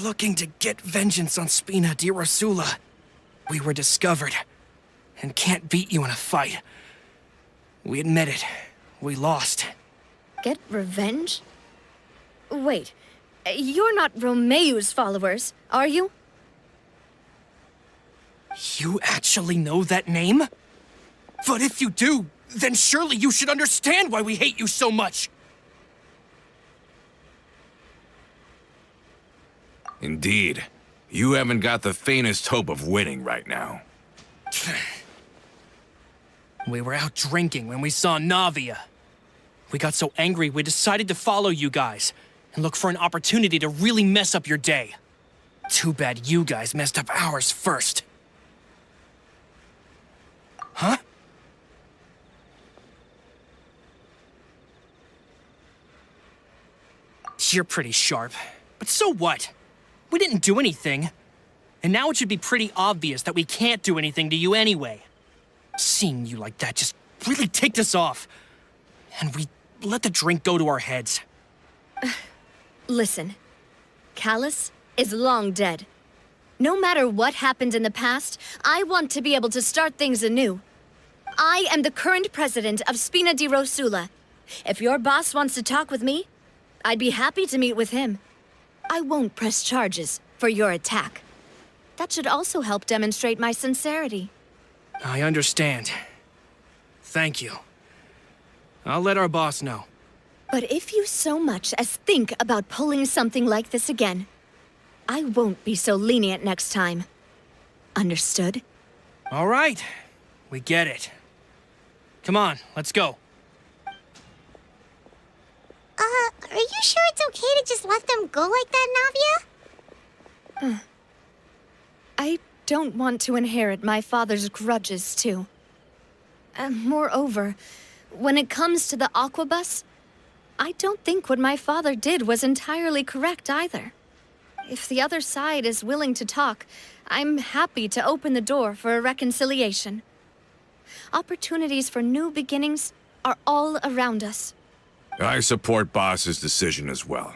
looking to get vengeance on Spina di Rosula. We were discovered and can't beat you in a fight. We admit it. We lost. Get revenge? Wait, you're not Romeu's followers, are you? You actually know that name? But if you do, then surely you should understand why we hate you so much. Indeed. You haven't got the faintest hope of winning right now. We were out drinking when we saw Navia. We got so angry we decided to follow you guys and look for an opportunity to really mess up your day. Too bad you guys messed up ours first. Huh? You're pretty sharp, but so what? We didn't do anything. And now it should be pretty obvious that we can't do anything to you anyway. Seeing you like that just really ticked us off. And we let the drink go to our heads. Listen, Callus is long dead. No matter what happened in the past, I want to be able to start things anew. I am the current president of Spina di Rosula. If your boss wants to talk with me, I'd be happy to meet with him. I won't press charges for your attack. That should also help demonstrate my sincerity. I understand. Thank you. I'll let our boss know. But if you so much as think about pulling something like this again, I won't be so lenient next time. Understood? All right. We get it. Come on, let's go. Are you sure it's okay to just let them go like that, Navia? I don't want to inherit my father's grudges, too. Moreover, when it comes to the Aquabus, I don't think what my father did was entirely correct either. If the other side is willing to talk, I'm happy to open the door for a reconciliation. Opportunities for new beginnings are all around us. I support Boss's decision as well.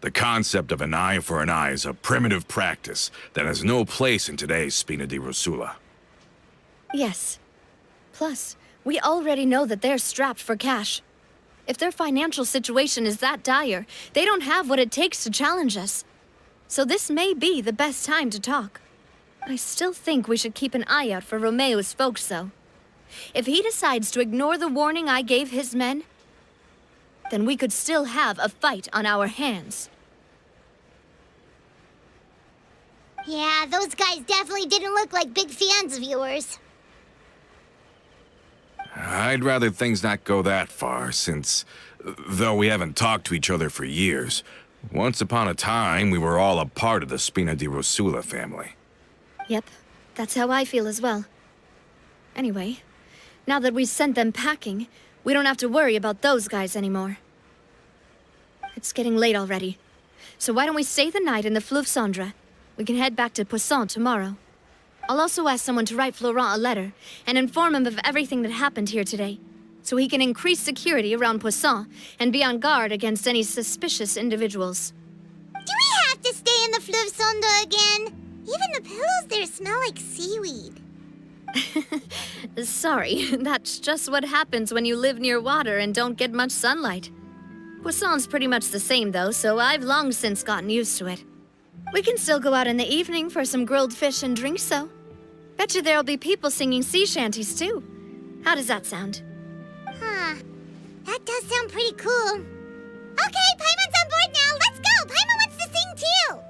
The concept of an eye for an eye is a primitive practice that has no place in today's Spina di Rosula. Yes. Plus, we already know that they're strapped for cash. If their financial situation is that dire, they don't have what it takes to challenge us. So this may be the best time to talk. I still think we should keep an eye out for Romeu's folks, though. If he decides to ignore the warning I gave his men, then we could still have a fight on our hands. Yeah, those guys definitely didn't look like big fans of yours. I'd rather things not go that far, since, though we haven't talked to each other for years, once upon a time we were all a part of the Spina di Rosula family. Yep, that's how I feel as well. Anyway, now that we've sent them packing, we don't have to worry about those guys anymore. It's getting late already, so why don't we stay the night in the Fleuve Cendre? We can head back to Poisson tomorrow. I'll also ask someone to write Florent a letter and inform him of everything that happened here today, so he can increase security around Poisson and be on guard against any suspicious individuals. Do we have to stay in the Fleuve Cendre again? Even the pillows there smell like seaweed. Sorry, that's just what happens when you live near water and don't get much sunlight. Poisson's pretty much the same though, so I've long since gotten used to it. We can still go out in the evening for some grilled fish and drinks, though. Betcha there'll be people singing sea shanties, too. How does that sound? Huh. That does sound pretty cool. Okay, Paimon's on board now. Let's go. Paimon wants to sing too.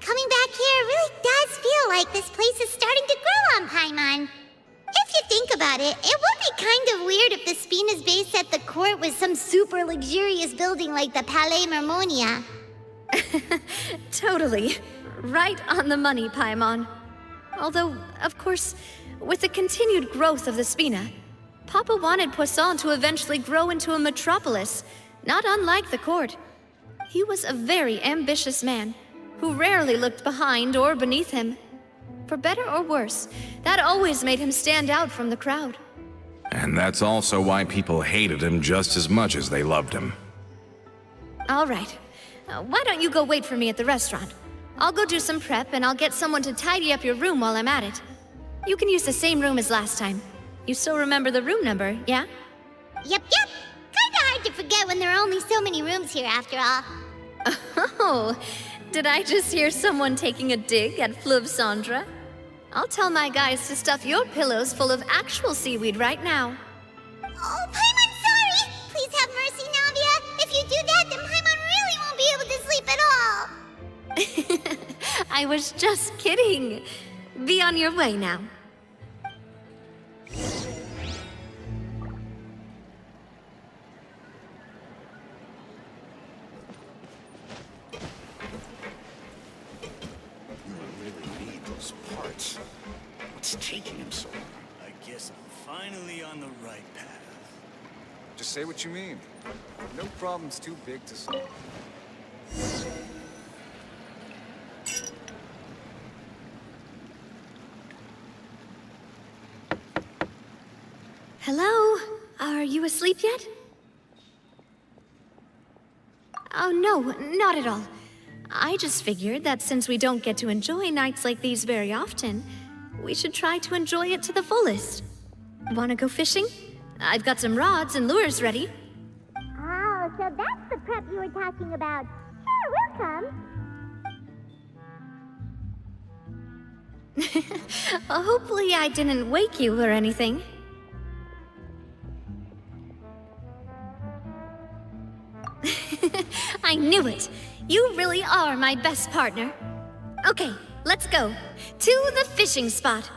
Coming back here really does feel like this place is starting to grow on Paimon. If you think about it, it would be kind of weird if the Spina's base at the court was some super luxurious building like the Palais Mermonia. Totally. Right on the money, Paimon. Although, of course, with the continued growth of the Spina, Papa wanted Poisson to eventually grow into a metropolis, not unlike the court. He was a very ambitious man, who rarely looked behind or beneath him. For better or worse, that always made him stand out from the crowd. And that's also why people hated him just as much as they loved him. All right. Why don't you go wait for me at the restaurant? I'll go do some prep and I'll get someone to tidy up your room while I'm at it. You can use the same room as last time. You still remember the room number, yeah? Yep. Kinda hard to forget when there are only so many rooms here after all. Oh, did I just hear someone taking a dig at Fleuve Cendre? I'll tell my guys to stuff your pillows full of actual seaweed right now. Oh, Paimon, sorry! Please have mercy, Navia. If you do that, then Paimon really won't be able to sleep at all. I was just kidding. Be on your way now. What's taking him so long? I guess I'm finally on the right path. Just say what you mean. No problem's too big to solve. Hello? Are you asleep yet? Oh, no, not at all. I just figured that since we don't get to enjoy nights like these very often, we should try to enjoy it to the fullest. Wanna go fishing? I've got some rods and lures ready. Oh, so that's the prep you were talking about. Sure, we'll come. Hopefully I didn't wake you or anything. I knew it. You really are my best partner. Okay, let's go. To the fishing spot.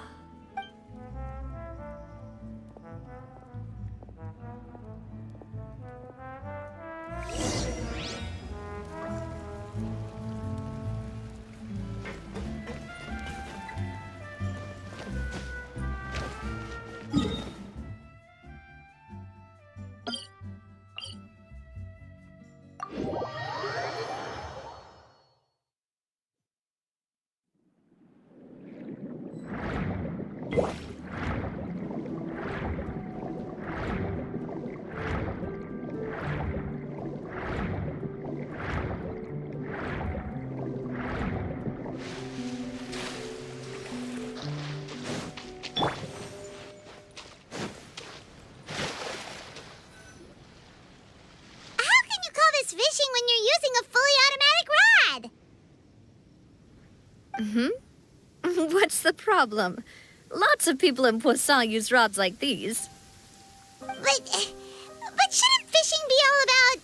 fishing when you're using a fully automatic rod? What's the problem? Lots of people in Poisson use rods like these. But shouldn't fishing be all about,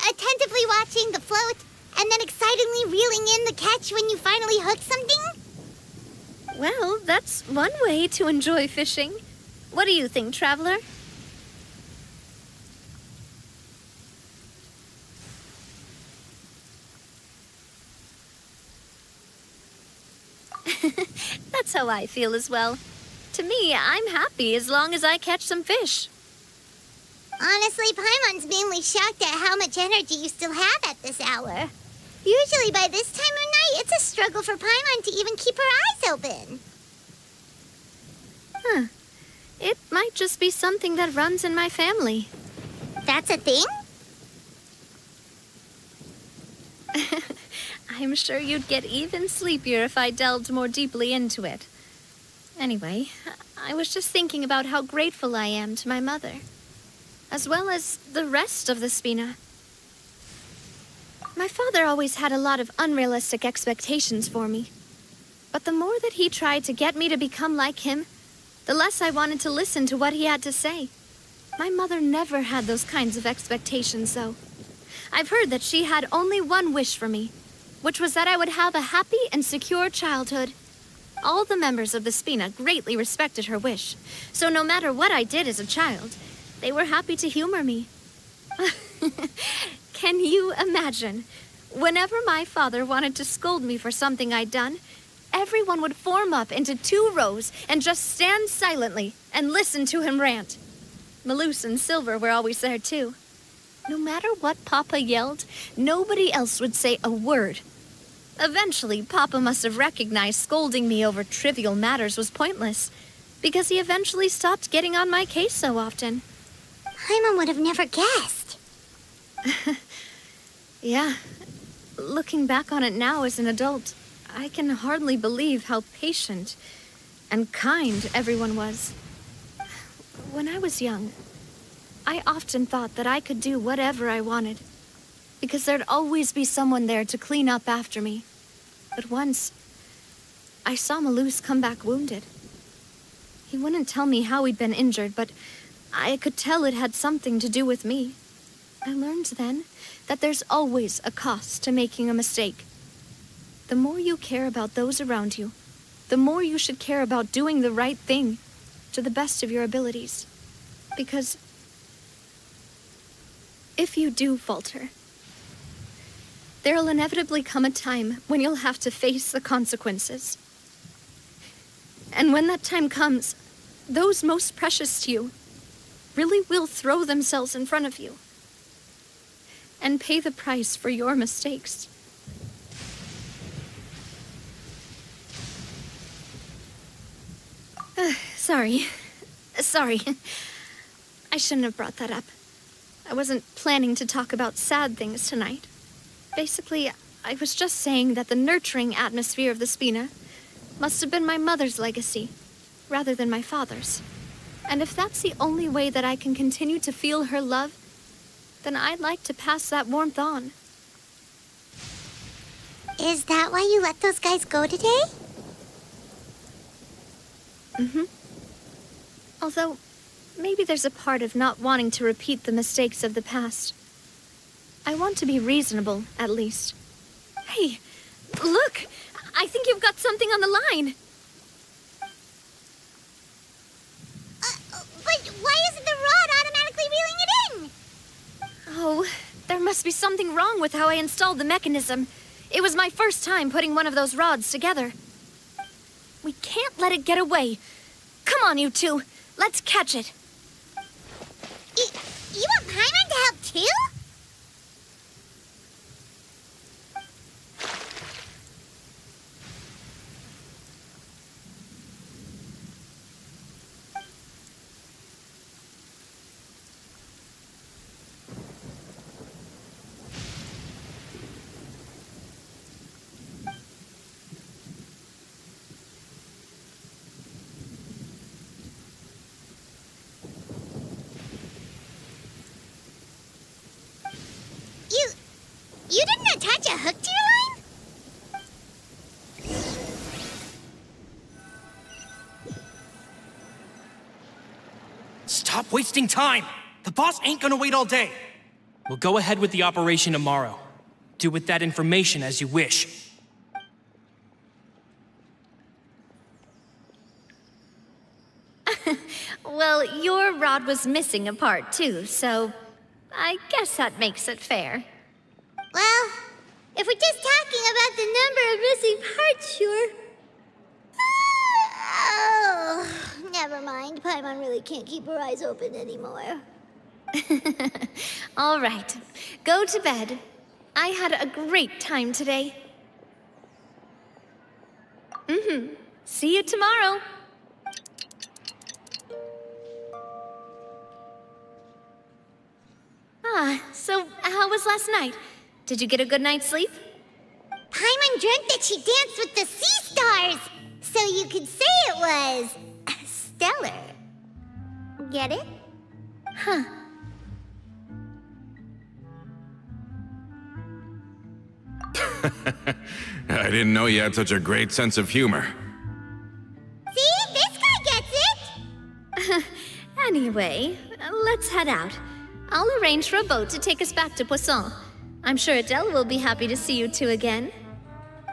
attentively watching the float and then excitedly reeling in the catch when you finally hook something? Well, that's one way to enjoy fishing. What do you think, Traveler? That's how I feel as well. To me, I'm happy as long as I catch some fish. Honestly, Paimon's mainly shocked at how much energy you still have at this hour. Usually by this time of night, it's a struggle for Paimon to even keep her eyes open. Huh. It might just be something that runs in my family. That's a thing? I'm sure you'd get even sleepier if I delved more deeply into it. Anyway, I was just thinking about how grateful I am to my mother, as well as the rest of the Spina. My father always had a lot of unrealistic expectations for me. But the more that he tried to get me to become like him, the less I wanted to listen to what he had to say. My mother never had those kinds of expectations, though. I've heard that she had only one wish for me, which was that I would have a happy and secure childhood. All the members of the Spina greatly respected her wish, so no matter what I did as a child, they were happy to humor me. Can you imagine? Whenever my father wanted to scold me for something I'd done, everyone would form up into 2 rows and just stand silently and listen to him rant. Malouse and Silver were always there too. No matter what Papa yelled, nobody else would say a word. Eventually, Papa must have recognized scolding me over trivial matters was pointless, because he eventually stopped getting on my case so often. Paimon would have never guessed. Yeah. Looking back on it now as an adult, I can hardly believe how patient and kind everyone was. When I was young, I often thought that I could do whatever I wanted, because there'd always be someone there to clean up after me. But once, I saw Malouse come back wounded. He wouldn't tell me how he'd been injured, but I could tell it had something to do with me. I learned then that there's always a cost to making a mistake. The more you care about those around you, the more you should care about doing the right thing to the best of your abilities. Because if you do falter, there'll inevitably come a time when you'll have to face the consequences. And when that time comes, those most precious to you really will throw themselves in front of you and pay the price for your mistakes. Sorry. I shouldn't have brought that up. I wasn't planning to talk about sad things tonight. Basically, I was just saying that the nurturing atmosphere of the Spina must have been my mother's legacy, rather than my father's. And if that's the only way that I can continue to feel her love, then I'd like to pass that warmth on. Is that why you let those guys go today? Mm-hmm. Although, maybe there's a part of not wanting to repeat the mistakes of the past. I want to be reasonable, at least. Hey, look! I think you've got something on the line! But why isn't the rod automatically reeling it in? Oh, there must be something wrong with how I installed the mechanism. It was my first time putting one of those rods together. We can't let it get away. Come on, you two. Let's catch it. You want Paimon to help too? You didn't attach a hook to your line? Stop wasting time! The boss ain't gonna wait all day. We'll go ahead with the operation tomorrow. Do with that information as you wish. Well, your rod was missing a part too, so I guess that makes it fair. Well, if we're just talking about the number of missing parts, sure. Oh, never mind. Paimon really can't keep her eyes open anymore. All right, go to bed. I had a great time today. See you tomorrow. So how was last night? Did you get a good night's sleep? Paimon dreamt that she danced with the sea stars, so you could say it was stellar. Get it? Huh. I didn't know you had such a great sense of humor. See? This guy gets it! Anyway, let's head out. I'll arrange for a boat to take us back to Poisson. I'm sure Adele will be happy to see you two again.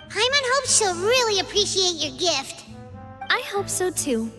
Paimon hopes she'll really appreciate your gift. I hope so too.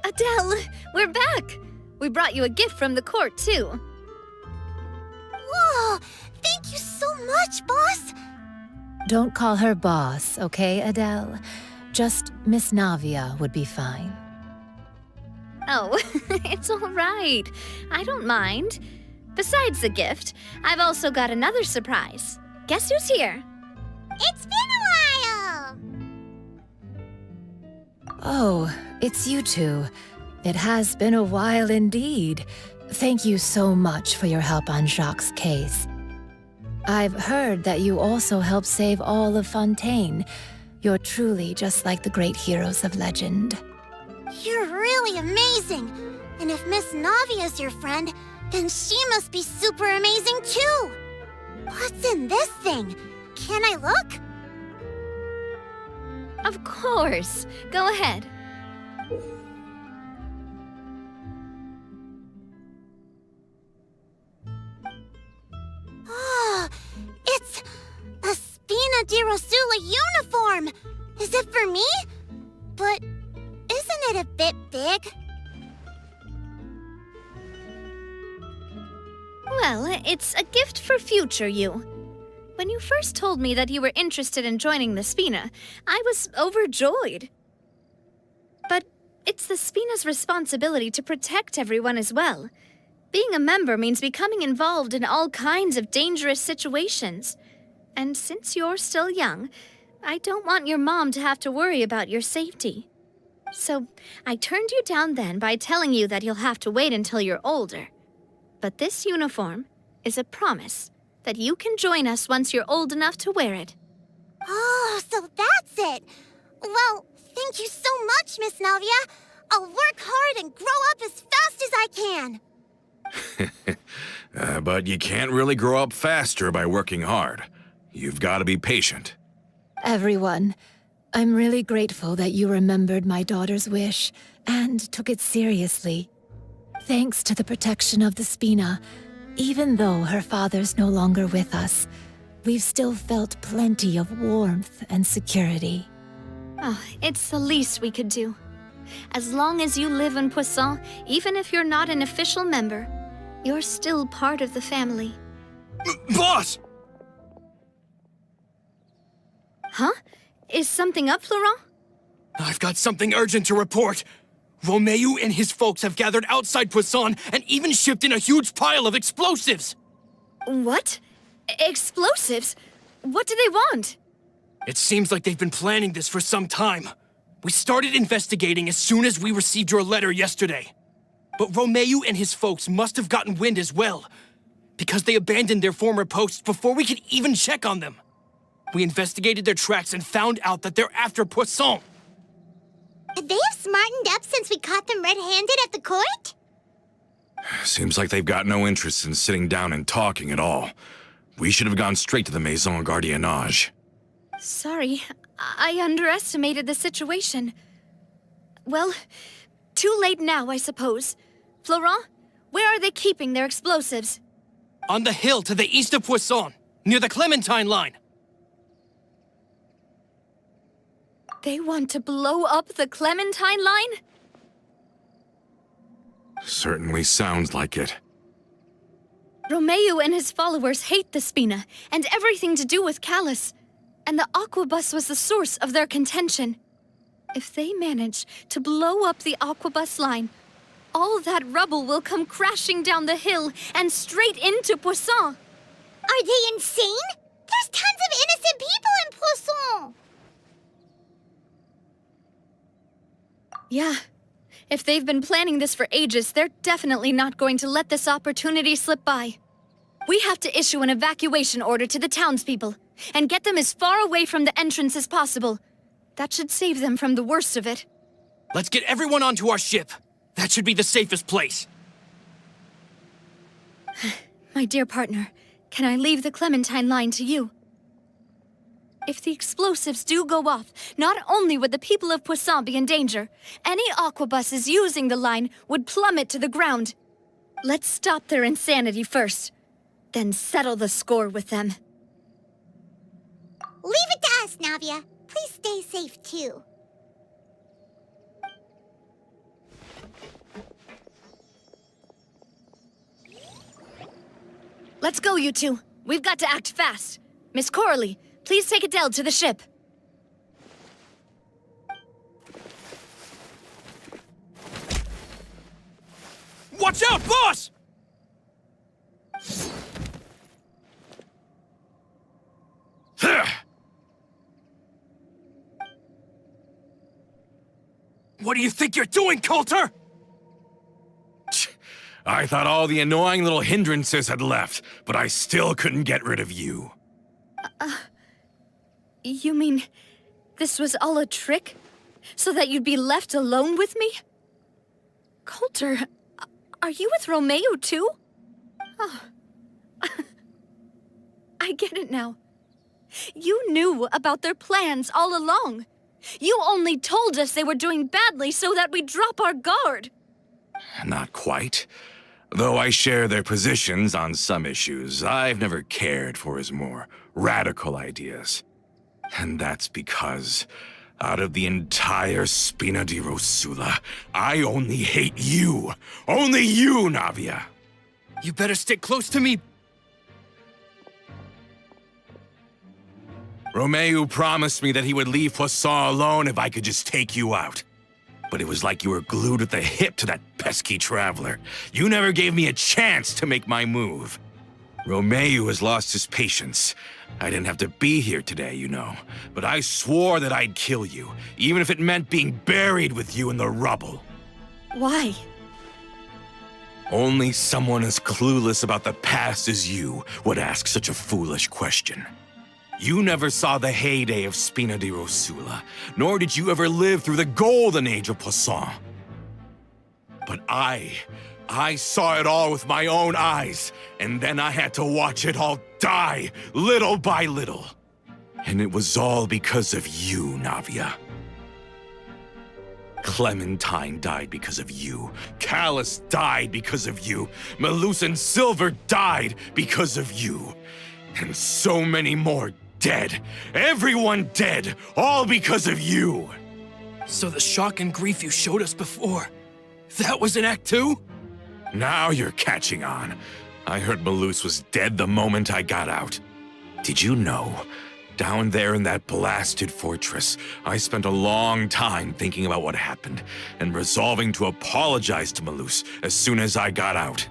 Adele, we're back! We brought you a gift from the court, too. Whoa! Thank you so much, boss! Don't call her boss, okay, Adele? Just Miss Navia would be fine. Oh, it's all right. I don't mind. Besides the gift, I've also got another surprise. Guess who's here? It's been a while! Oh, it's you two. It has been a while indeed. Thank you so much for your help on Jacques' case. I've heard that you also helped save all of Fontaine. You're truly just like the great heroes of legend. You're really amazing! And if Miss Navia's your friend, then she must be super amazing too! What's in this thing? Can I look? Of course. Go ahead. Oh, it's a Spina di Rosula uniform! Is it for me? But isn't it a bit big? Well, it's a gift for future you. When you first told me that you were interested in joining the Spina, I was overjoyed. But it's the Spina's responsibility to protect everyone as well. Being a member means becoming involved in all kinds of dangerous situations. And since you're still young, I don't want your mom to have to worry about your safety. So I turned you down then by telling you that you'll have to wait until you're older. But this uniform is a promise that you can join us once you're old enough to wear it. Oh, so that's it! Well, thank you so much, Miss Navia! I'll work hard and grow up as fast as I can! But you can't really grow up faster by working hard. You've got to be patient. Everyone, I'm really grateful that you remembered my daughter's wish and took it seriously. Thanks to the protection of the Spina, even though her father's no longer with us, we've still felt plenty of warmth and security. Oh, it's the least we could do. As long as you live in Poisson, even if you're not an official member, you're still part of the family. Boss! Huh? Is something up, Florent? I've got something urgent to report. Romeu and his folks have gathered outside Poisson and even shipped in a huge pile of explosives. What? Explosives? What do they want? It seems like they've been planning this for some time. We started investigating as soon as we received your letter yesterday. But Romeu and his folks must have gotten wind as well, because they abandoned their former posts before we could even check on them. We investigated their tracks and found out that they're after Poisson. They have smartened up since we caught them red-handed at the court? Seems like they've got no interest in sitting down and talking at all. We should have gone straight to the Maison Gardiennage. Sorry, I underestimated the situation. Well, too late now, I suppose. Florent, where are they keeping their explosives? On the hill to the east of Poisson, near the Clementine line. They want to blow up the Clementine line? Certainly sounds like it. Romeu and his followers hate the Spina and everything to do with Callus. And the Aquabus was the source of their contention. If they manage to blow up the Aquabus line, all that rubble will come crashing down the hill and straight into Poisson. Are they insane? There's tons of innocent people in Poisson! Yeah. If they've been planning this for ages, they're definitely not going to let this opportunity slip by. We have to issue an evacuation order to the townspeople and get them as far away from the entrance as possible. That should save them from the worst of it. Let's get everyone onto our ship. That should be the safest place. My dear partner, can I leave the Clementine line to you? If the explosives do go off, not only would the people of Poisson be in danger, any aquabuses using the line would plummet to the ground. Let's stop their insanity first, then settle the score with them. Leave it to us, Navia. Please stay safe, too. Let's go, you two. We've got to act fast. Miss Coralie, please take Adele to the ship. Watch out, boss! What do you think you're doing, Coulter? I thought all the annoying little hindrances had left, but I still couldn't get rid of you. You mean this was all a trick? So that you'd be left alone with me? Coulter, are you with Romeu too? Oh. I get it now. You knew about their plans all along. You only told us they were doing badly so that we'd drop our guard. Not quite. Though I share their positions on some issues, I've never cared for his more radical ideas. And that's because, out of the entire Spina di Rosula, I only hate you. Only you, Navia. You better stick close to me. Romeu promised me that he would leave Poisson alone if I could just take you out. But it was like you were glued at the hip to that pesky traveler. You never gave me a chance to make my move. Romeu has lost his patience. I didn't have to be here today, you know. But I swore that I'd kill you, even if it meant being buried with you in the rubble. Why? Only someone as clueless about the past as you would ask such a foolish question. You never saw the heyday of Spina di Rosula, nor did you ever live through the golden age of Poisson. But I saw it all with my own eyes, and then I had to watch it all die, little by little. And it was all because of you, Navia. Clementine died because of you. Callus died because of you. Malus and Silver died because of you. And so many more dead. Everyone dead, all because of you. So the shock and grief you showed us before, that was in Act 2? Now you're catching on. I heard Malus was dead the moment I got out. Did you know Down there in that blasted fortress, I spent a long time thinking about what happened and resolving to apologize to Malus as soon as I got out.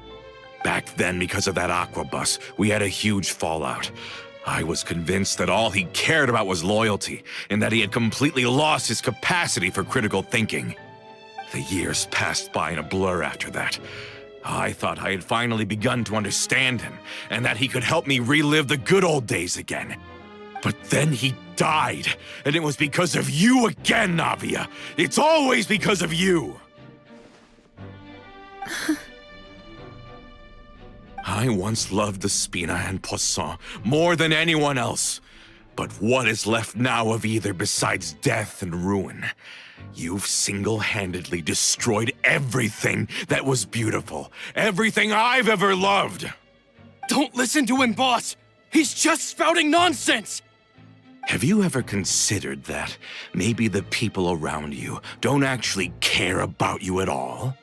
Back then, because of that aqua bus, we had a huge fallout. I was convinced that all he cared about was loyalty, and that he had completely lost his capacity for critical thinking. The years passed by in a blur after that. I thought I had finally begun to understand him, and that he could help me relive the good old days again. But then he died, and it was because of you again, Navia. It's always because of you. I once loved the Spina and Poisson more than anyone else. But what is left now of either besides death and ruin? You've single-handedly destroyed everything that was beautiful. Everything I've ever loved. Don't listen to him, boss! He's just spouting nonsense! Have you ever considered that maybe the people around you don't actually care about you at all?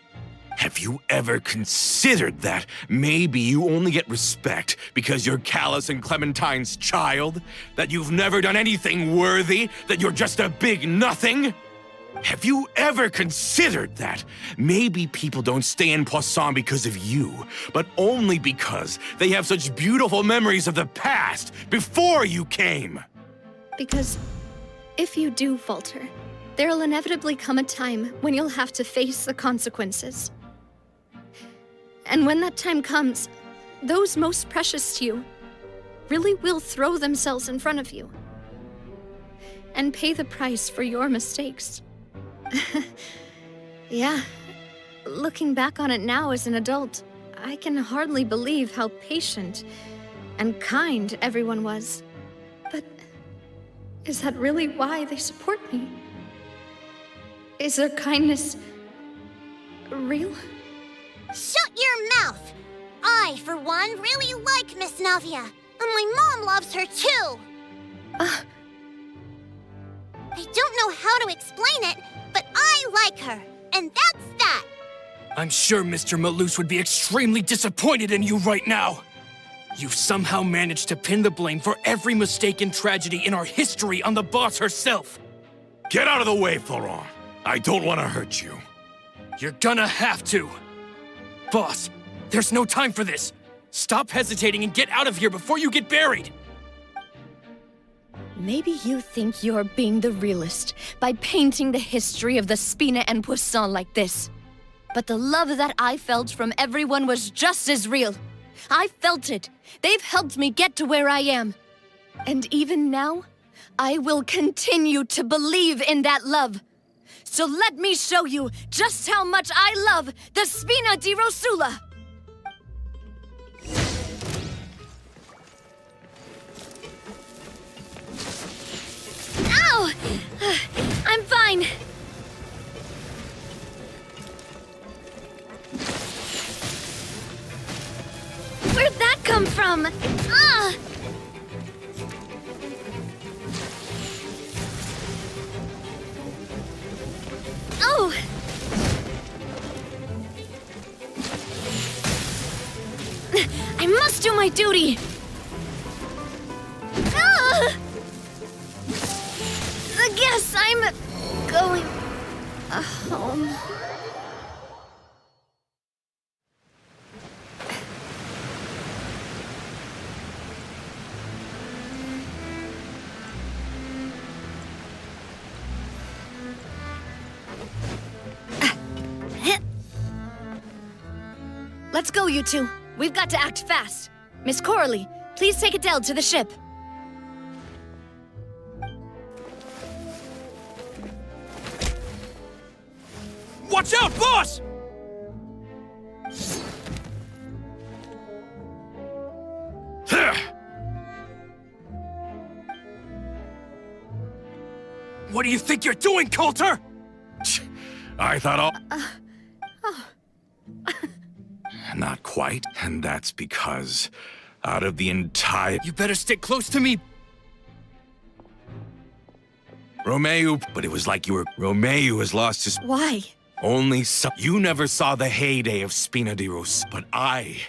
Have you ever considered that maybe you only get respect because you're Callus and Clementine's child? That you've never done anything worthy? That you're just a big nothing? Have you ever considered that maybe people don't stay in Poisson because of you, but only because they have such beautiful memories of the past before you came? Because if you do falter, there'll inevitably come a time when you'll have to face the consequences. And when that time comes, those most precious to you really will throw themselves in front of you and pay the price for your mistakes. Yeah, looking back on it now as an adult, I can hardly believe how patient and kind everyone was. But is that really why they support me? Is their kindness real? Shut your mouth! I, for one, really like Miss Navia. And my mom loves her, too. I don't know how to explain it, but I like her. And that's that. I'm sure Mr. Malus would be extremely disappointed in you right now. You've somehow managed to pin the blame for every mistake and tragedy in our history on the boss herself. Get out of the way, Florent. I don't want to hurt you. You're gonna have to. Boss, there's no time for this. Stop hesitating and get out of here before you get buried. Maybe you think you're being the realist by painting the history of the Spina and Poisson like this. But the love that I felt from everyone was just as real. I felt it. They've helped me get to where I am. And even now, I will continue to believe in that love. So let me show you just how much I love the Spina di Rosula. Ow! I'm fine. Where'd that come from? Ah! Oh! I must do my duty! Ah! I guess I'm going home. Let's go, you two. We've got to act fast. Miss Coralie, please take Adele to the ship. Watch out, boss! What do you think you're doing, Coulter? I thought all... Not quite, and that's because out of the entire... You better stick close to me. Romeo, but it was like you were... Romeo has lost his... Why? Only some... You never saw the heyday of Spina di Ros, but I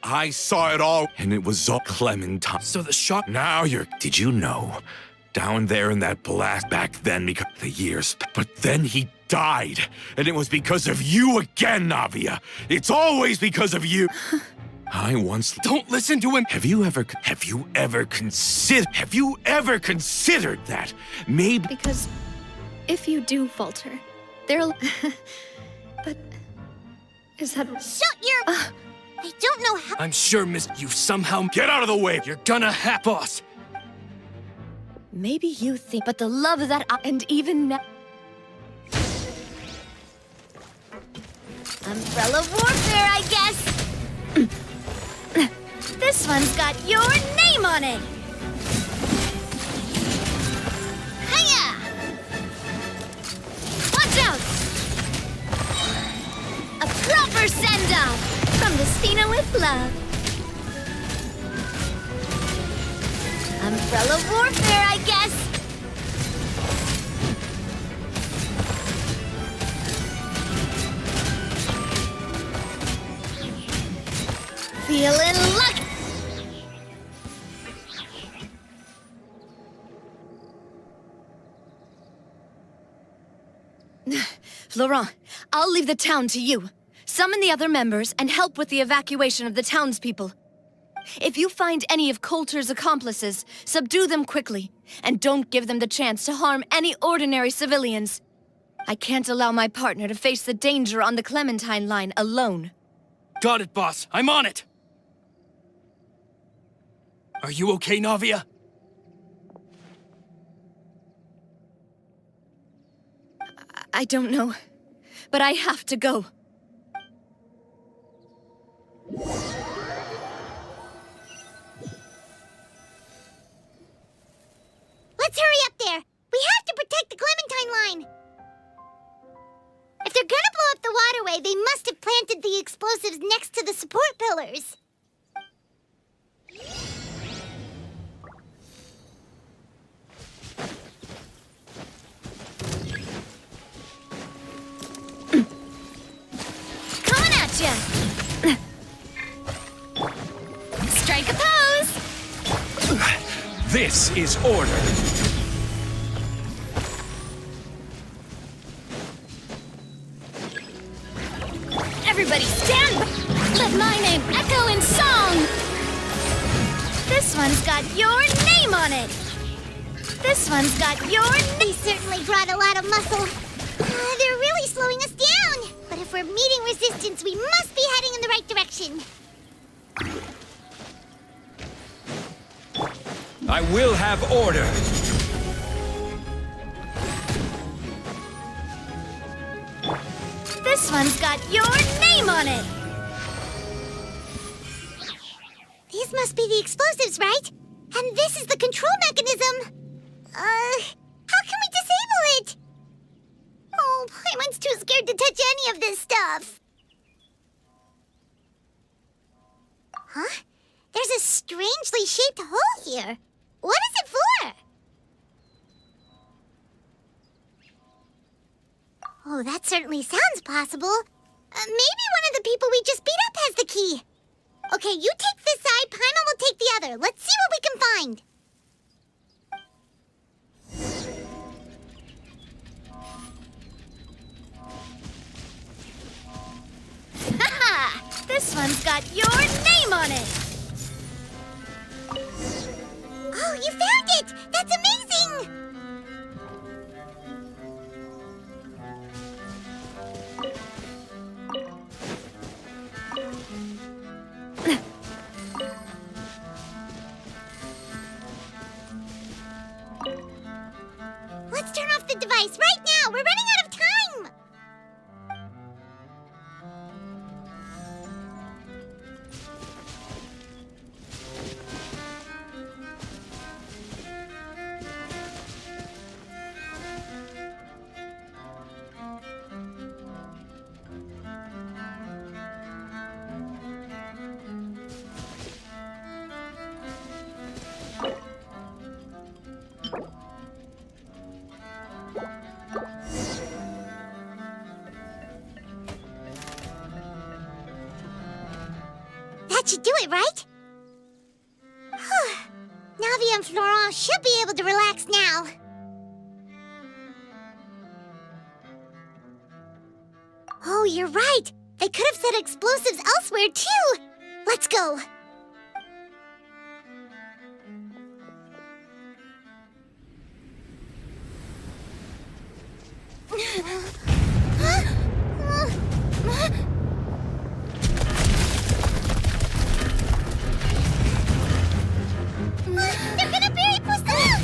I saw it all, and it was all Clementine. So the shot. Now you're. Did you know? Down there in that blast back then, because the years. But then he died, and it was because of you again, Navia. It's always because of you. I once. Don't listen to him. Have you ever considered that? Maybe. Because if you do falter, there'll. But. Is that. Shut your... I don't know how... I'm sure, Miss, you somehow. Get out of the way! You're gonna have. Boss! Maybe you think, but the love that and even now. Umbrella warfare, I guess. This one's got your name on it. Hiya! Watch out! A proper send-off from the Spina with love. Umbrella warfare, I guess. Feeling lucky. Laurent, I'll leave the town to you. Summon the other members and help with the evacuation of the townspeople. If you find any of Coulter's accomplices, subdue them quickly, and don't give them the chance to harm any ordinary civilians. I can't allow my partner to face the danger on the Clementine line alone. Got it, boss. I'm on it. Are you okay, Navia? I don't know, but I have to go. Let's hurry up there. We have to protect the Clementine line. If they're gonna blow up the waterway, they must have planted the explosives next to the support pillars. Coming at ya! Strike a pose! This is order. Everybody stand! Let my name echo in song! This one's got your name on it! This one's got your They certainly brought a lot of muscle. They're really slowing us down. But if we're meeting resistance, we must be heading in the right direction. I will have order. This one's got your name on it! These must be the explosives, right? And this is the control mechanism. How can we disable it? Oh, Paimon's too scared to touch any of this stuff. Huh? There's a strangely shaped hole here. What is it for? Oh, that certainly sounds possible. Maybe one of the people we just beat up has the key. Okay, you take this side, Paimon will take the other. Let's see what we can find. Haha! This one's got your name on it! Oh, you found it! That's amazing! Let's turn off the device right now! We're running out of time! it, right? Navia and Florent should be able to relax now. Oh, you're right. They could have set explosives elsewhere, too. Let's go. They're gonna bury Poisson!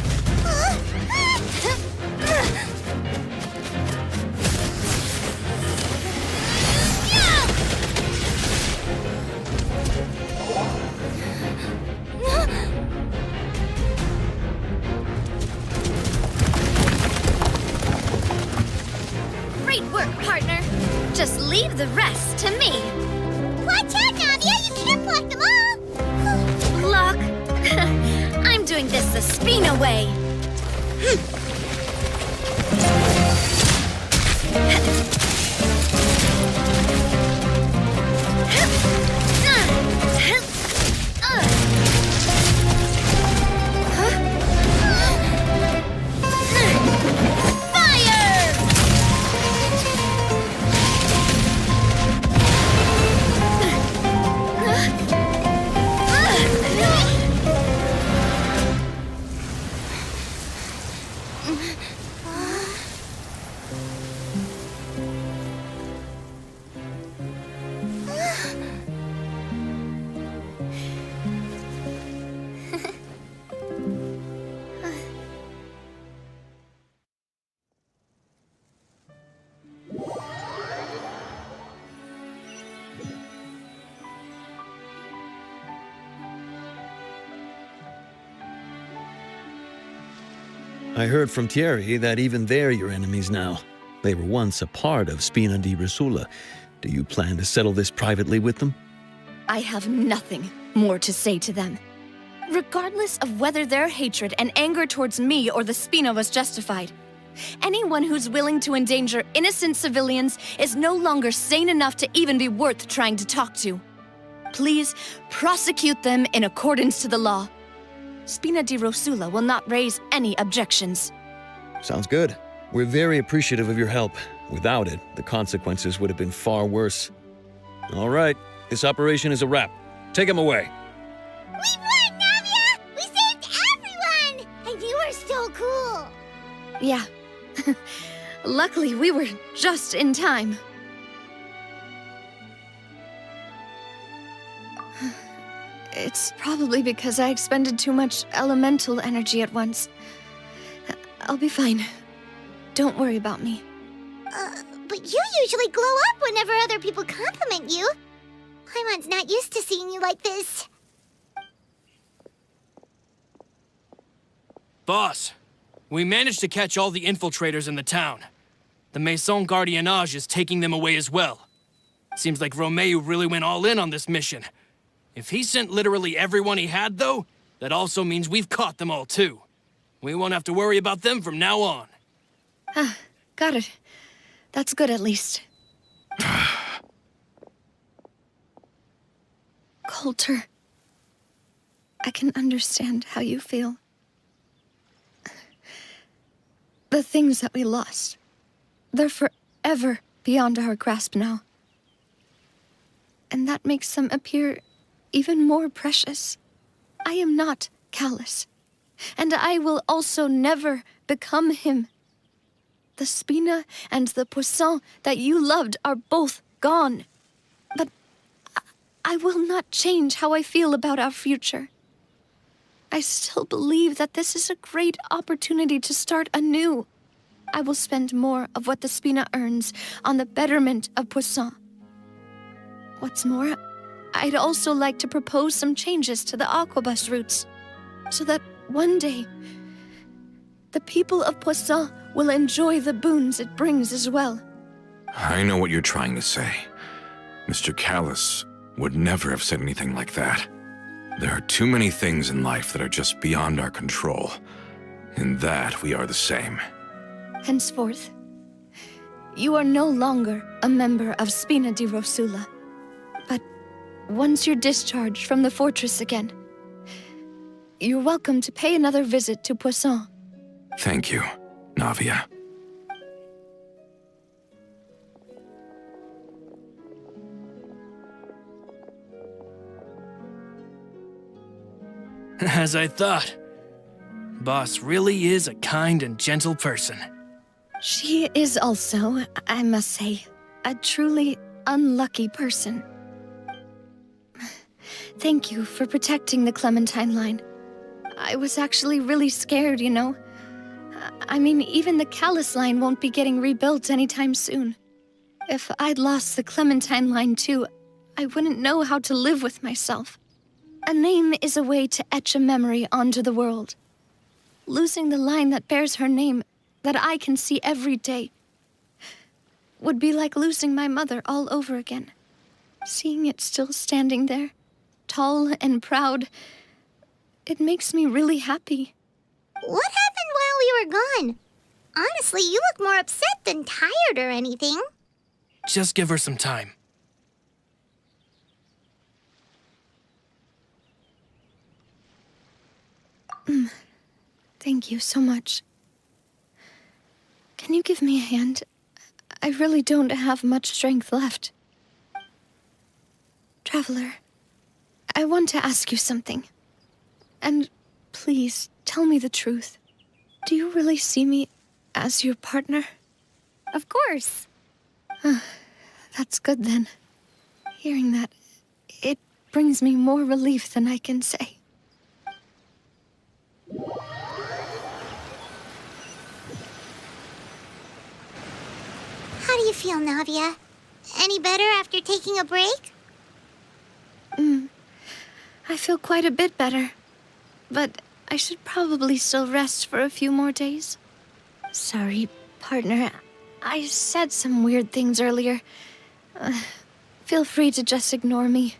Great work, partner. Just leave the rest to me. Watch out, Navia! You can't block them all! Block. I'm doing this the Spina way. I heard from Thierry that even they're your enemies now. They were once a part of Spina di Rosula. Do you plan to settle this privately with them? I have nothing more to say to them. Regardless of whether their hatred and anger towards me or the Spina was justified, anyone who's willing to endanger innocent civilians is no longer sane enough to even be worth trying to talk to. Please prosecute them in accordance to the law. Spina di Rosula will not raise any objections. Sounds good. We're very appreciative of your help. Without it, the consequences would have been far worse. All right, this operation is a wrap. Take them away. We won, Navia! We saved everyone! And you were so cool! Yeah. Luckily, we were just in time. It's probably because I expended too much elemental energy at once. I'll be fine. Don't worry about me. But you usually glow up whenever other people compliment you. Paimon's not used to seeing you like this. Boss, we managed to catch all the infiltrators in the town. The Maison Gardiennage is taking them away as well. Seems like Romeu really went all in on this mission. If he sent literally everyone he had, though, that also means we've caught them all, too. We won't have to worry about them from now on. Got it. That's good, at least. Coulter, I can understand how you feel. The things that we lost, they're forever beyond our grasp now. And that makes them appear even more precious. I am not callous, and I will also never become him. The Spina and the Poisson that you loved are both gone. But I will not change how I feel about our future. I still believe that this is a great opportunity to start anew. I will spend more of what the Spina earns on the betterment of Poisson. What's more, I'd also like to propose some changes to the aquabus routes, so that one day, the people of Poisson will enjoy the boons it brings as well. I know what you're trying to say. Mr. Callus would never have said anything like that. There are too many things in life that are just beyond our control. In that, we are the same. Henceforth, you are no longer a member of Spina di Rosula, but once you're discharged from the fortress again, you're welcome to pay another visit to Poisson. Thank you, Navia. As I thought. Boss really is a kind and gentle person. She is also, I must say, a truly unlucky person. Thank you for protecting the Clementine line. I was actually really scared, you know. I mean, even the Callus line won't be getting rebuilt anytime soon. If I'd lost the Clementine line too, I wouldn't know how to live with myself. A name is a way to etch a memory onto the world. Losing the line that bears her name, that I can see every day, would be like losing my mother all over again. Seeing it still standing there, tall and proud, it makes me really happy. What happened while we were gone? Honestly, you look more upset than tired or anything. Just give her some time. Thank you so much. Can you give me a hand? I really don't have much strength left. Traveler, I want to ask you something. And please, tell me the truth. Do you really see me as your partner? Of course. That's good then. Hearing that, it brings me more relief than I can say. How do you feel, Navia? Any better after taking a break? I feel quite a bit better. But I should probably still rest for a few more days. Sorry, partner. I said some weird things earlier. Feel free to just ignore me.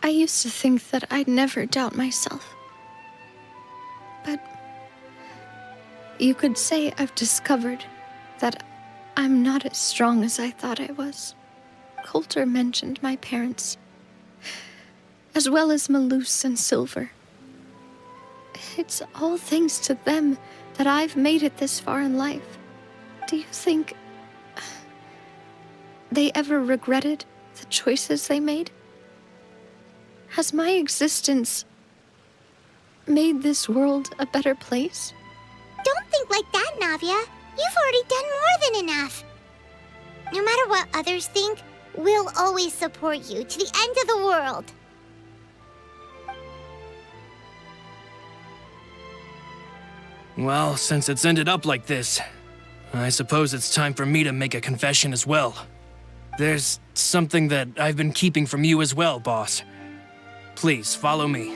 I used to think that I'd never doubt myself. But you could say I've discovered that I'm not as strong as I thought I was. Coulter mentioned my parents, as well as Malus and Silver. It's all thanks to them that I've made it this far in life. Do you think they ever regretted the choices they made? Has my existence made this world a better place? Don't think like that, Navia. You've already done more than enough. No matter what others think, we'll always support you to the end of the world. Well, since it's ended up like this, I suppose it's time for me to make a confession as well. There's something that I've been keeping from you as well, boss. Please, follow me.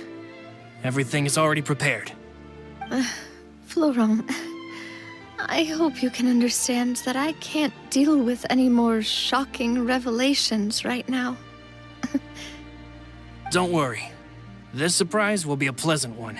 Everything is already prepared. Florent, I hope you can understand that I can't deal with any more shocking revelations right now. Don't worry. This surprise will be a pleasant one.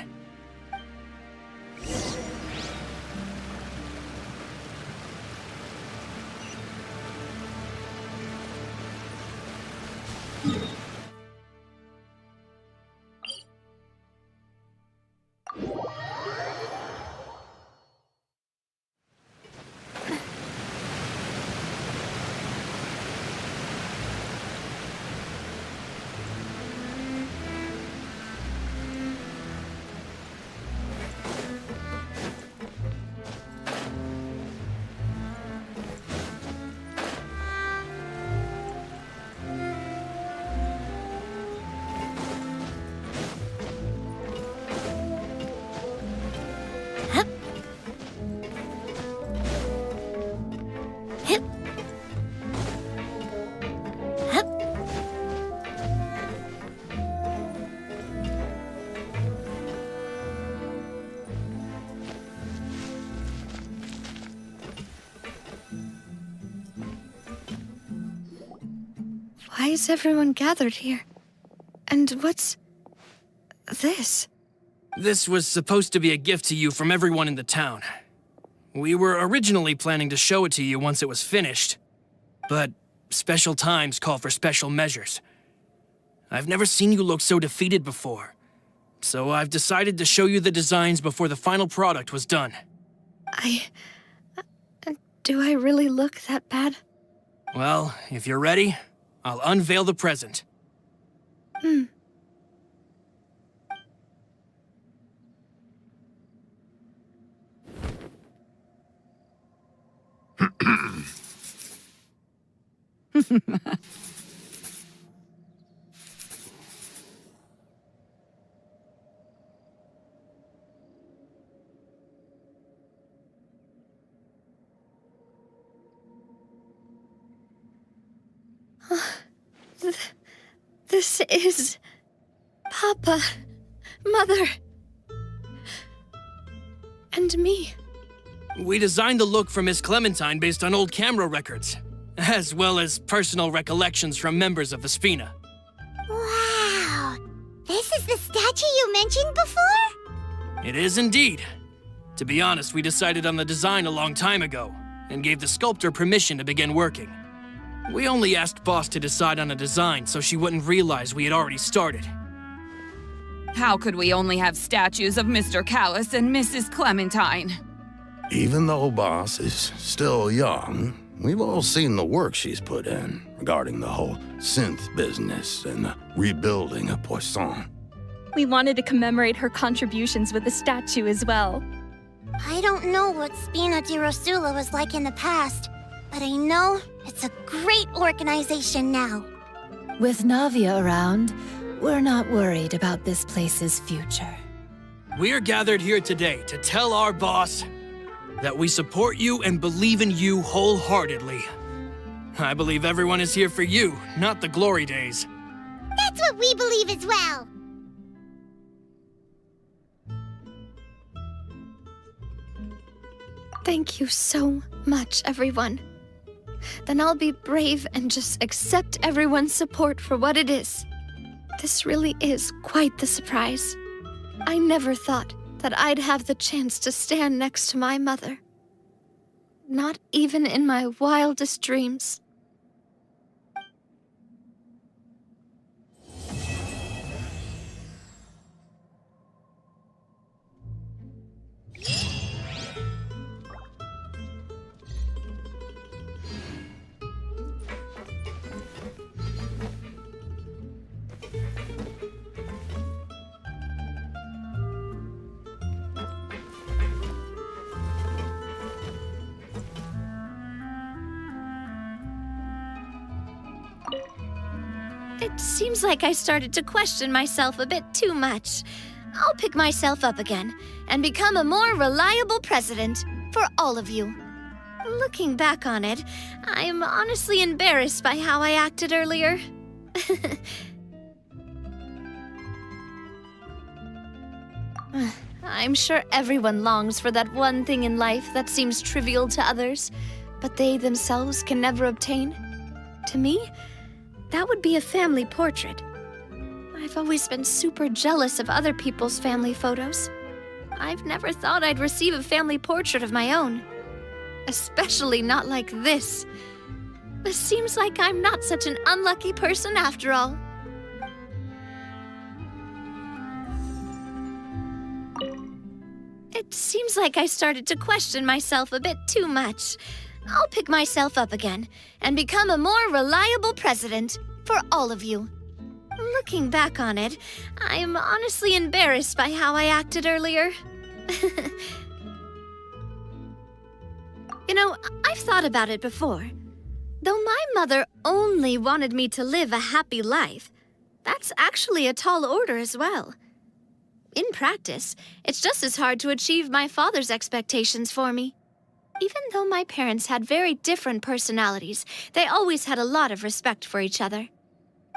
Why is everyone gathered here? And what's this? This was supposed to be a gift to you from everyone in the town. We were originally planning to show it to you once it was finished, but special times call for special measures. I've never seen you look so defeated before, so I've decided to show you the designs before the final product was done. Do I really look that bad? Well, if you're ready, I'll unveil the present. This is... Papa, Mother, and me. We designed the look for Miss Clementine based on old camera records, as well as personal recollections from members of the Spina. Wow! This is the statue you mentioned before? It is indeed. To be honest, we decided on the design a long time ago, and gave the sculptor permission to begin working. We only asked Boss to decide on a design so she wouldn't realize we had already started. How could we only have statues of Mr. Callus and Mrs. Clementine? Even though Boss is still young, we've all seen the work she's put in regarding the whole synth business and the rebuilding of Poisson. We wanted to commemorate her contributions with a statue as well. I don't know what Spina di Rosula was like in the past, but I know it's a great organization now. With Navia around, we're not worried about this place's future. We are gathered here today to tell our boss that we support you and believe in you wholeheartedly. I believe everyone is here for you, not the glory days. That's what we believe as well. Thank you so much, everyone. Then I'll be brave and just accept everyone's support for what it is. This really is quite the surprise. I never thought that I'd have the chance to stand next to my mother. Not even in my wildest dreams. It seems like I started to question myself a bit too much. I'll pick myself up again and become a more reliable president for all of you. Looking back on it, I'm honestly embarrassed by how I acted earlier. I'm sure everyone longs for that one thing in life that seems trivial to others, but they themselves can never obtain. To me, that would be a family portrait. I've always been super jealous of other people's family photos. I've never thought I'd receive a family portrait of my own. Especially not like this. It seems like I'm not such an unlucky person after all. It seems like I started to question myself a bit too much. I'll pick myself up again and become a more reliable president for all of you. Looking back on it, I'm honestly embarrassed by how I acted earlier. You know, I've thought about it before. Though my mother only wanted me to live a happy life, that's actually a tall order as well. In practice, it's just as hard to achieve my father's expectations for me. Even though my parents had very different personalities, they always had a lot of respect for each other.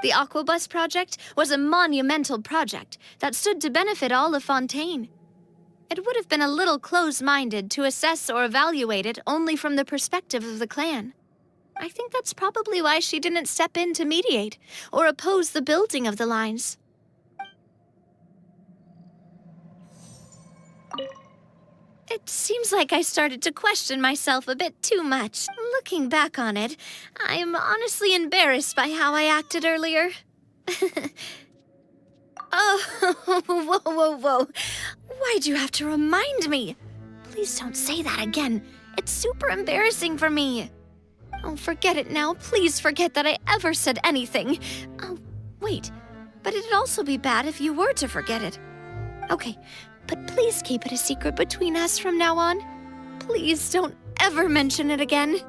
The Aquabus project was a monumental project that stood to benefit all of Fontaine. It would have been a little close-minded to assess or evaluate it only from the perspective of the clan. I think that's probably why she didn't step in to mediate or oppose the building of the lines. It seems like I started to question myself a bit too much. Looking back on it, I am honestly embarrassed by how I acted earlier. Oh, whoa. Why'd you have to remind me? Please don't say that again. It's super embarrassing for me. Oh, forget it now. Please forget that I ever said anything. Oh, wait. But it'd also be bad if you were to forget it. Okay, but please keep it a secret between us from now on. Please don't ever mention it again.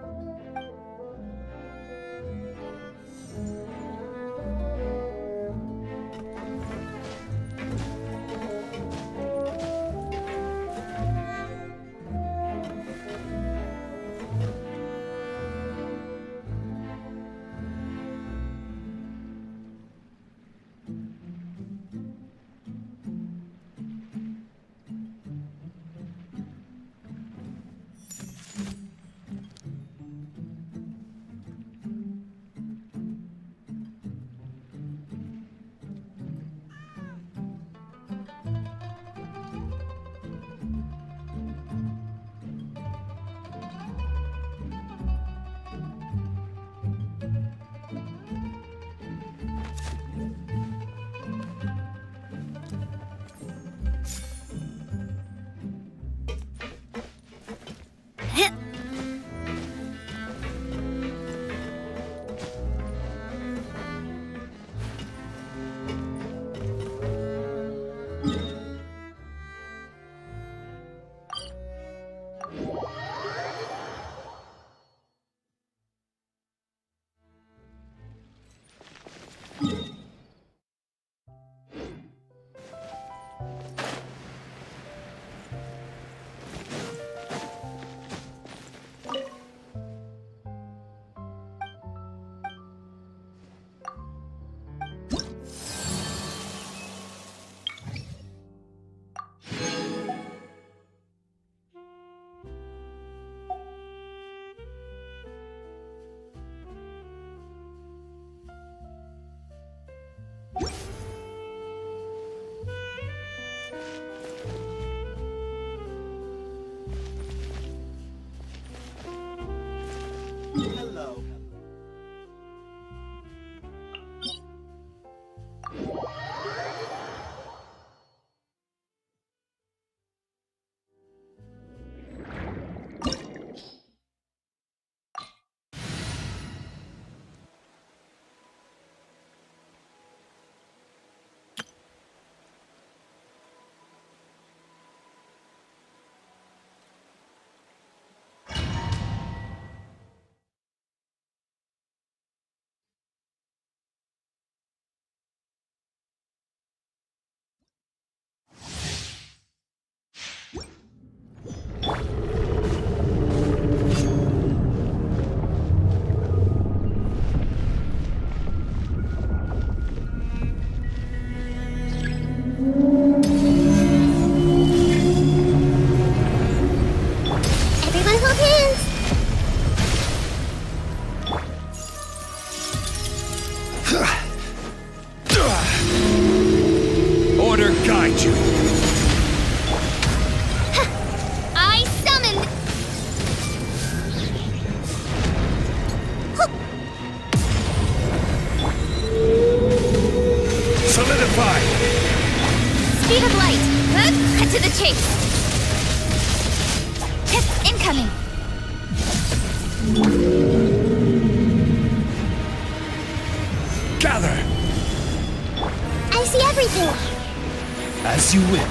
As you will.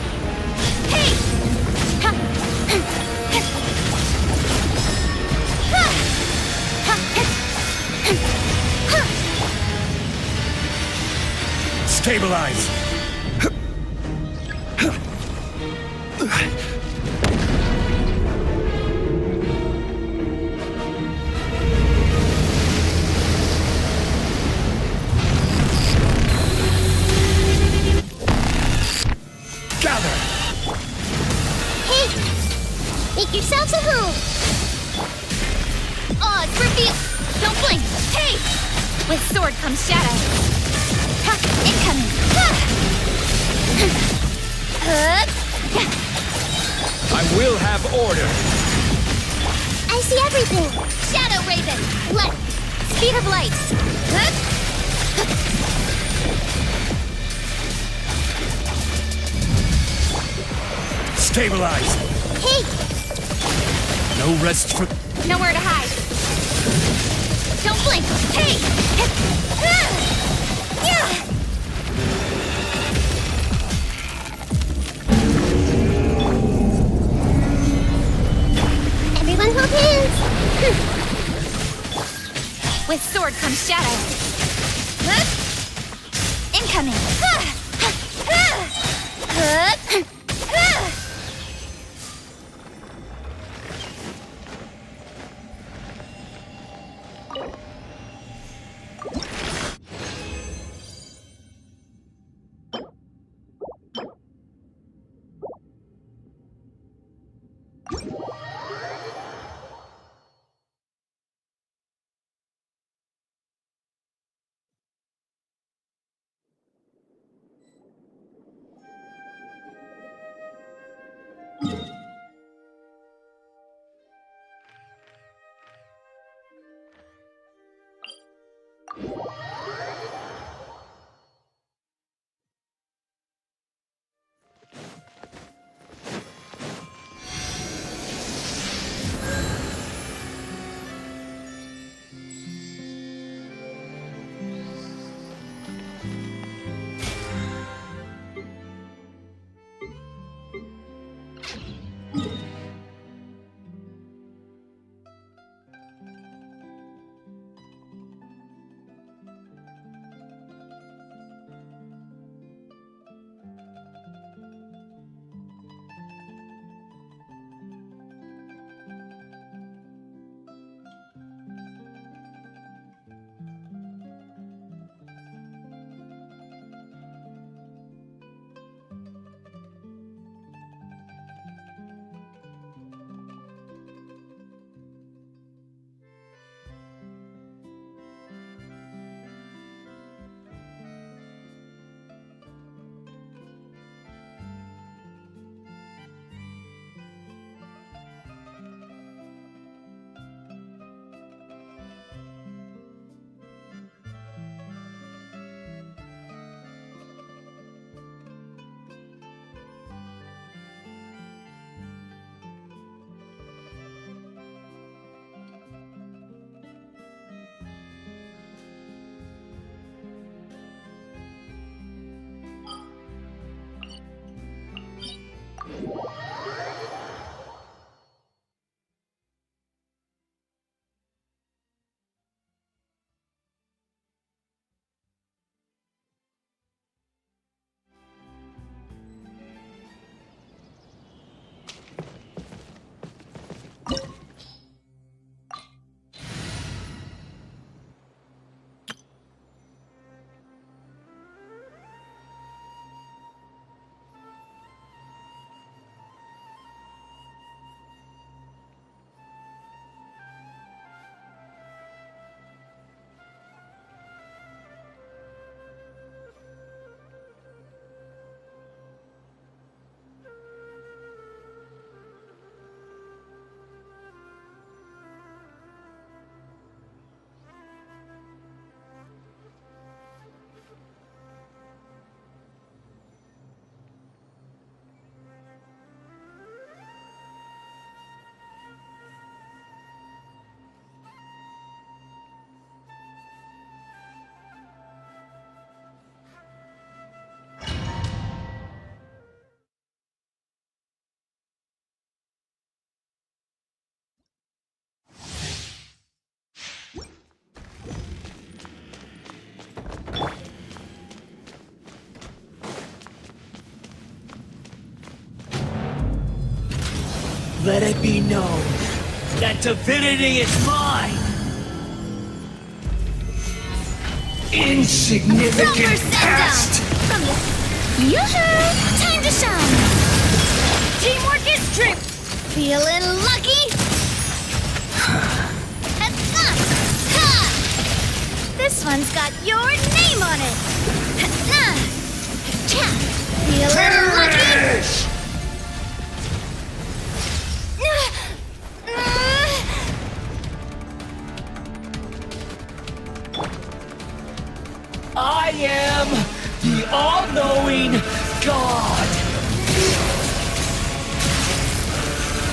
Stabilize. Make yourselves at home! Oh, it's revealed! Don't blink! Hey! With sword comes shadow. Ha! Incoming! Ha! I will have order. I see everything. Shadow Raven! Left! Speed of light! Huh? Stabilize. Hey, No rest for... Nowhere to hide. Don't blink! Hey! everyone hold hands. With sword comes shadow. Huh? Incoming! Let it be known that divinity is mine! Insignificant past! Yoo-hoo! Time to shine! Teamwork is true! Feeling lucky? This one's got your name on it! Feeling lucky? I am the all-knowing God.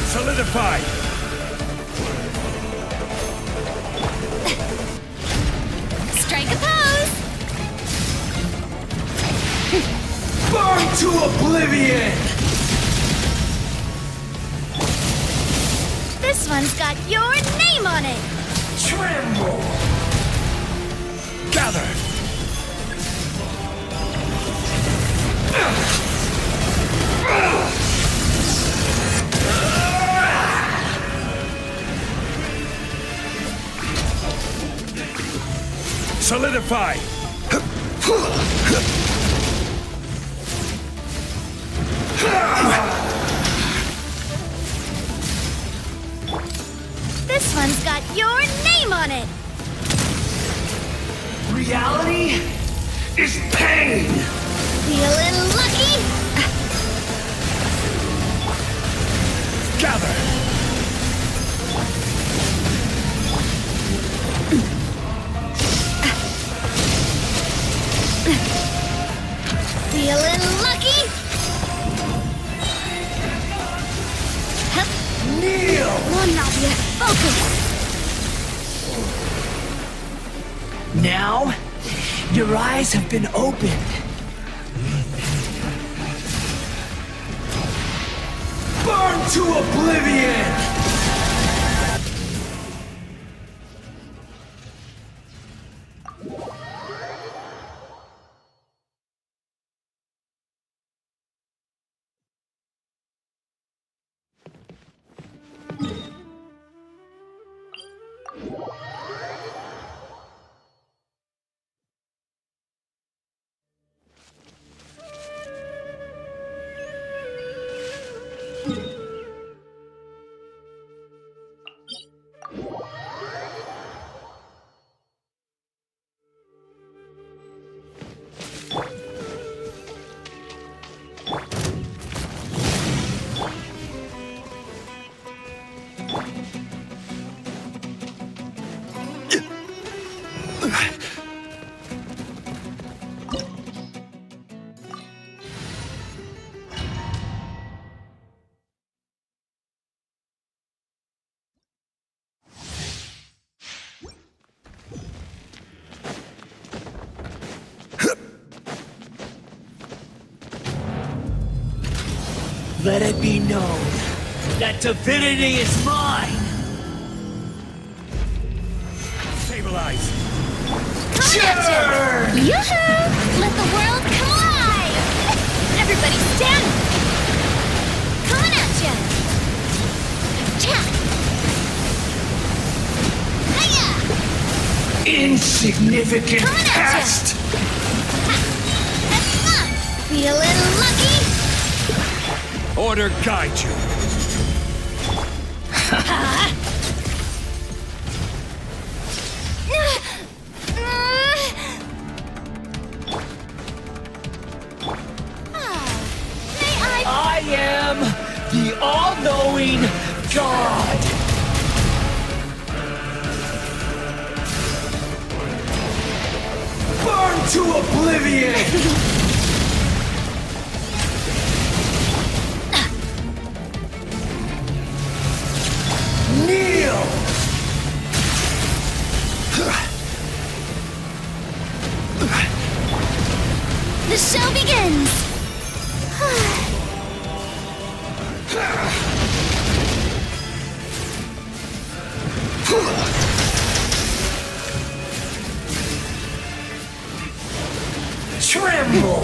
Solidify. Strike a pose! Burn to oblivion. This one's got your name on it! Tremble. Gather. Solidify. This one's got your name on it! Reality is pain. Feeling lucky? Gather. Feeling lucky? Kneel. One navia, focus! Now, your eyes have been opened. Burn to oblivion! Let it be known that divinity is mine! Stabilize. Turn! Yoo-hoo! Let the world come alive! Everybody stand! Coming at ya! Attack! Hiya! Insignificant Coming at ya! pest! Heads up! Feeling lucky? Order guide you. I am the all-knowing God! Burn to oblivion! Kneel! The show begins! Tremble!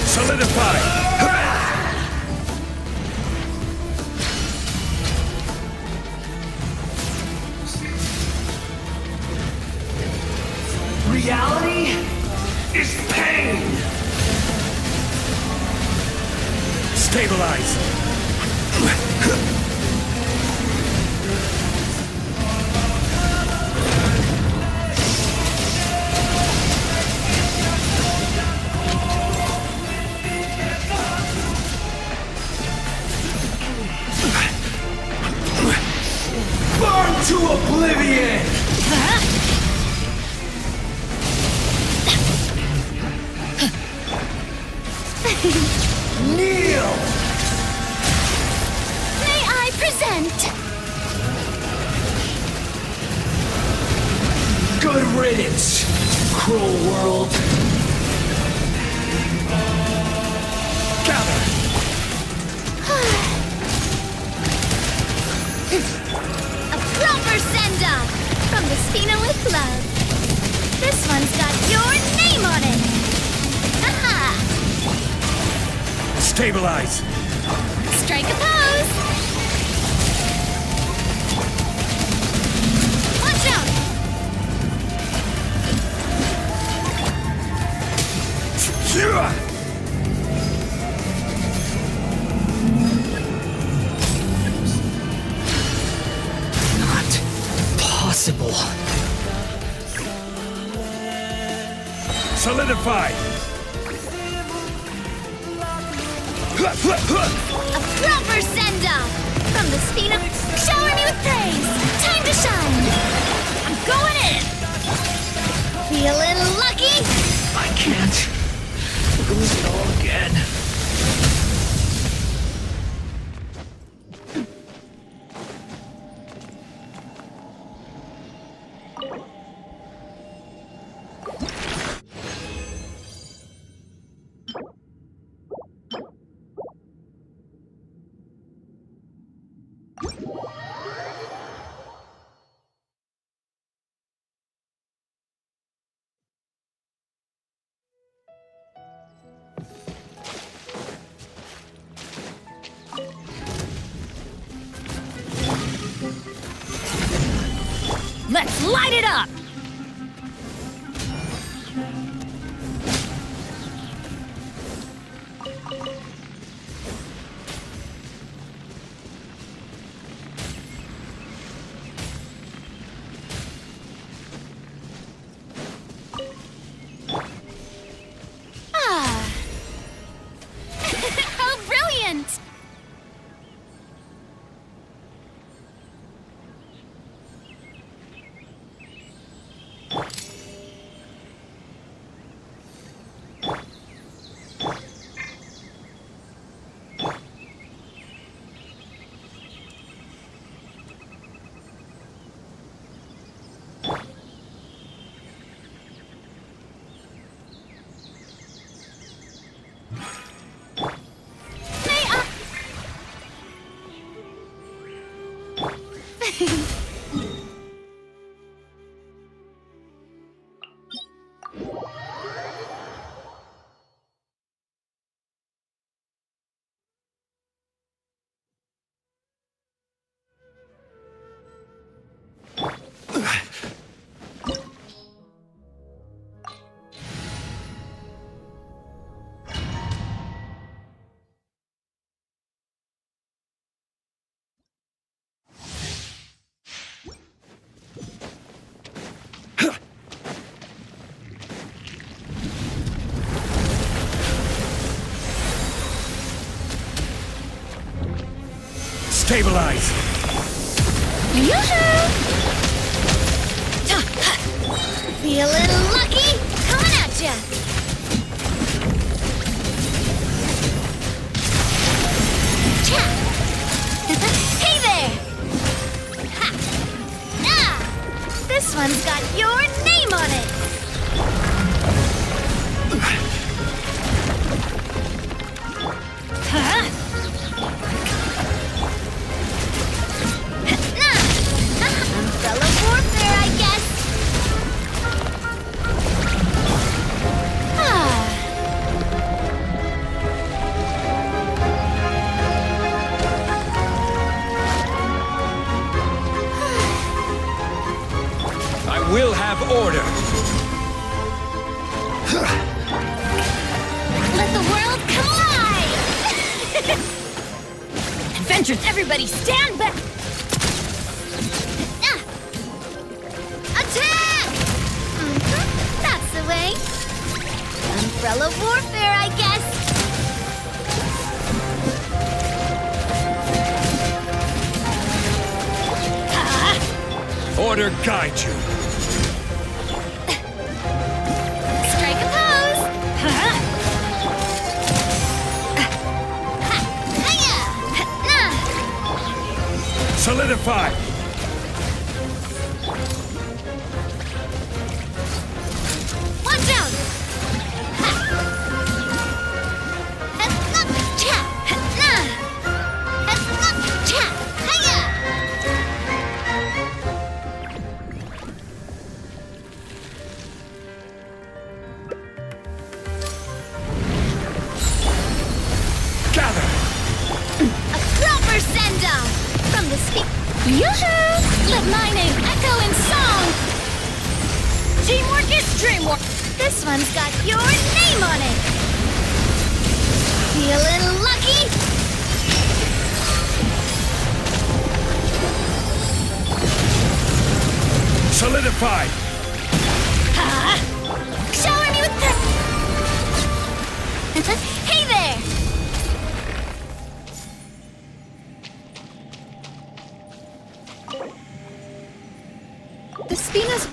Solidify. Reality is pain! Stabilize. To oblivion! Kneel! May I present? Good riddance, cruel world. Counter! A proper send-off from the Spina with love. This one's got your name on it. Aha! Stabilize! Strike a pose. Watch out! Not possible. Solidify! A proper send-off from the Spina. Shower me with praise. Time to shine. I'm going in. Feeling lucky? I can't lose it all again. Let's light it up! Ah. How brilliant! Stabilize! Yoo-hoo! Feeling lucky? Coming at ya! Cha! Hey there! Ha! Ah! This one's got your name on it! Huh? Umbrella warfare, I guess. I will have order! Let the world come alive! Adventurers, everybody stand back! Attack! That's the way. Umbrella warfare, I guess. order guide you. Strike a pose! Solidify. Watch out! Gather. A proper send-down! From the Yoo-hoo! Let my name echo in song! Teamwork is dreamwork! This one's got your name on it! Feeling lucky? Solidify. Shower me with the... Hey there! The Spina's...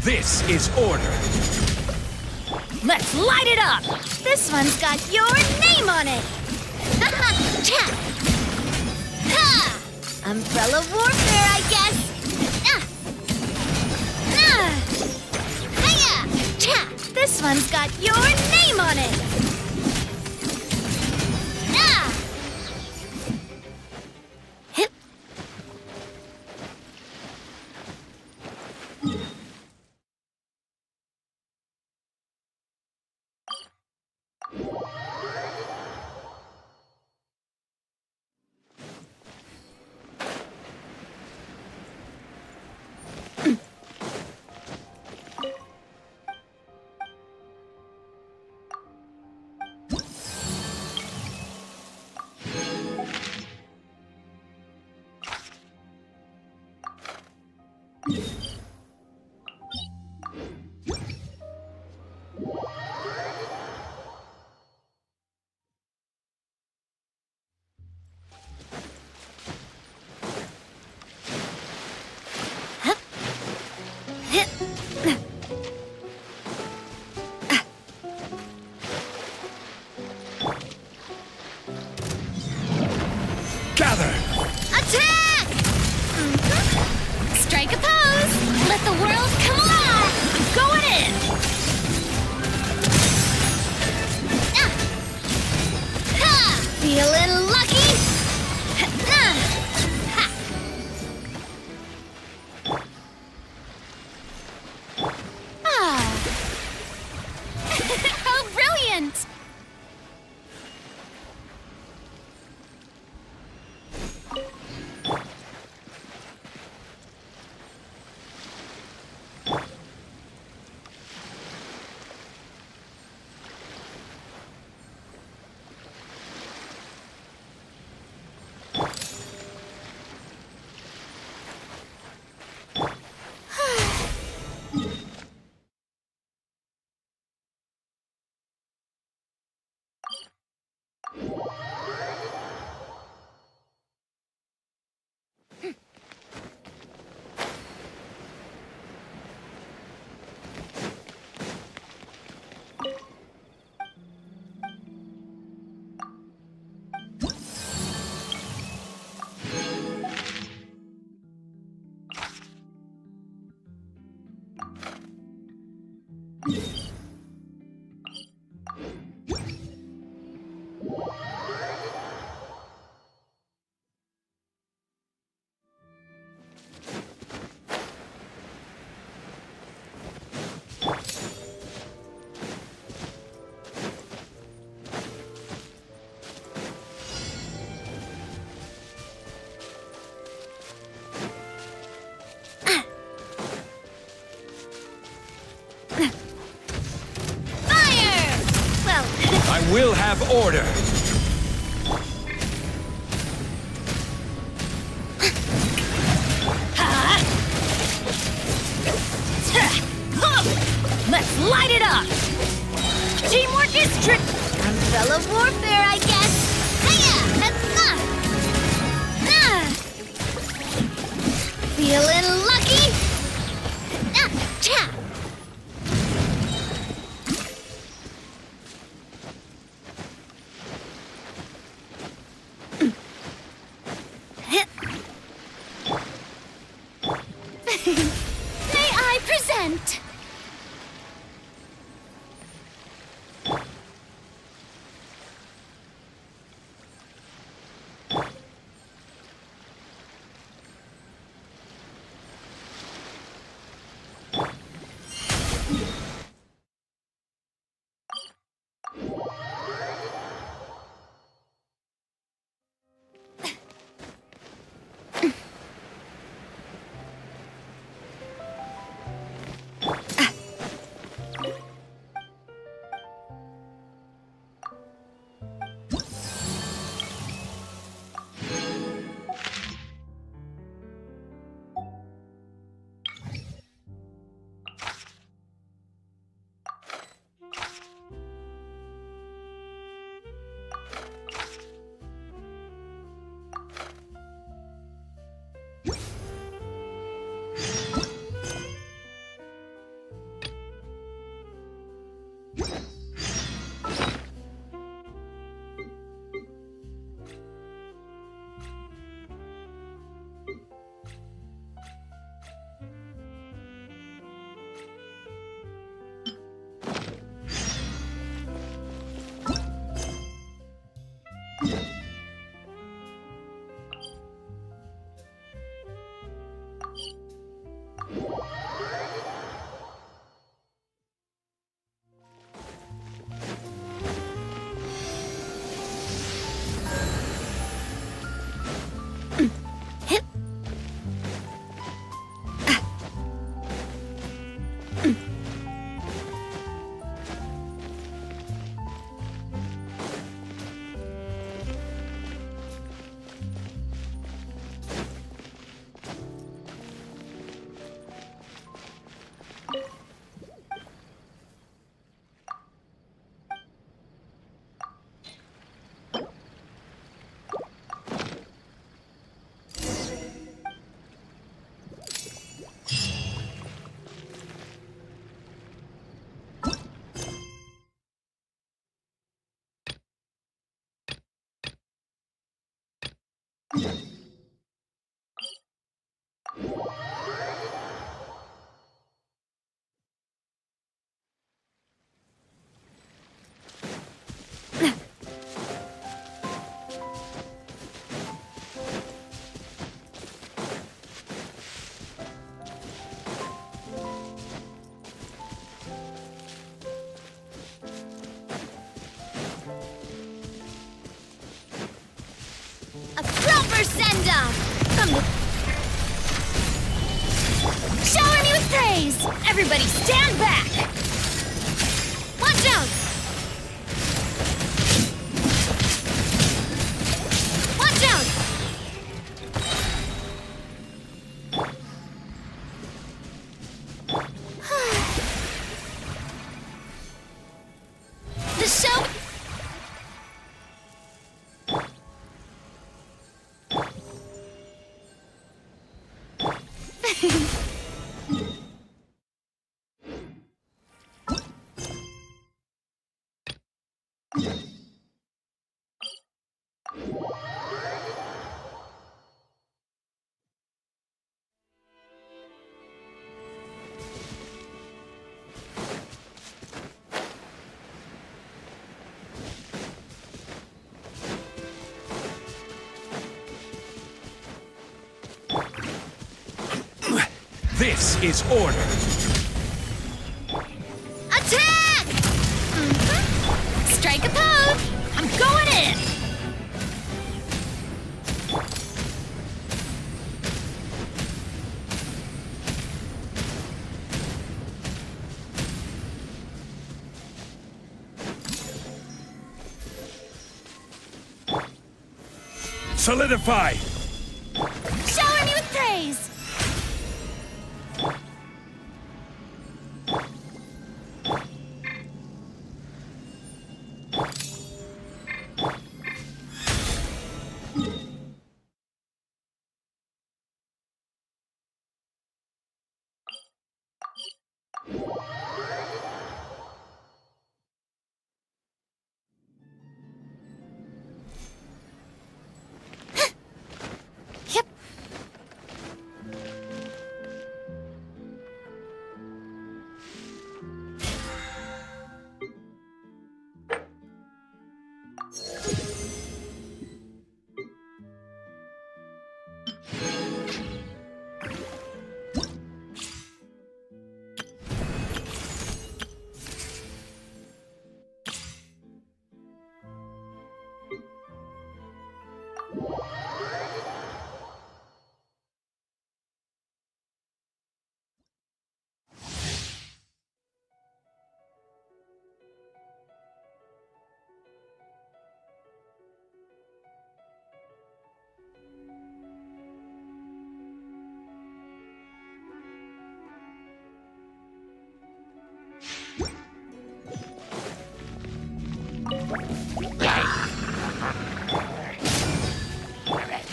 This is order. Let's light it up! This one's got your name on it! Ha! Umbrella warfare, I guess! Hiya! This one's got your name on it! Hip. Gather. Attack! Strike a pose! I will have order. Let's light it up! Teamwork is Umbrella warfare, I guess. Hiya! That's feeling lucky? Cha! May I present? Shower me with praise! Everybody stand back! Watch out! Watch out! The show... This is order. Attack! Strike a pose! I'm going in! Solidify! Shower me with praise! Yep.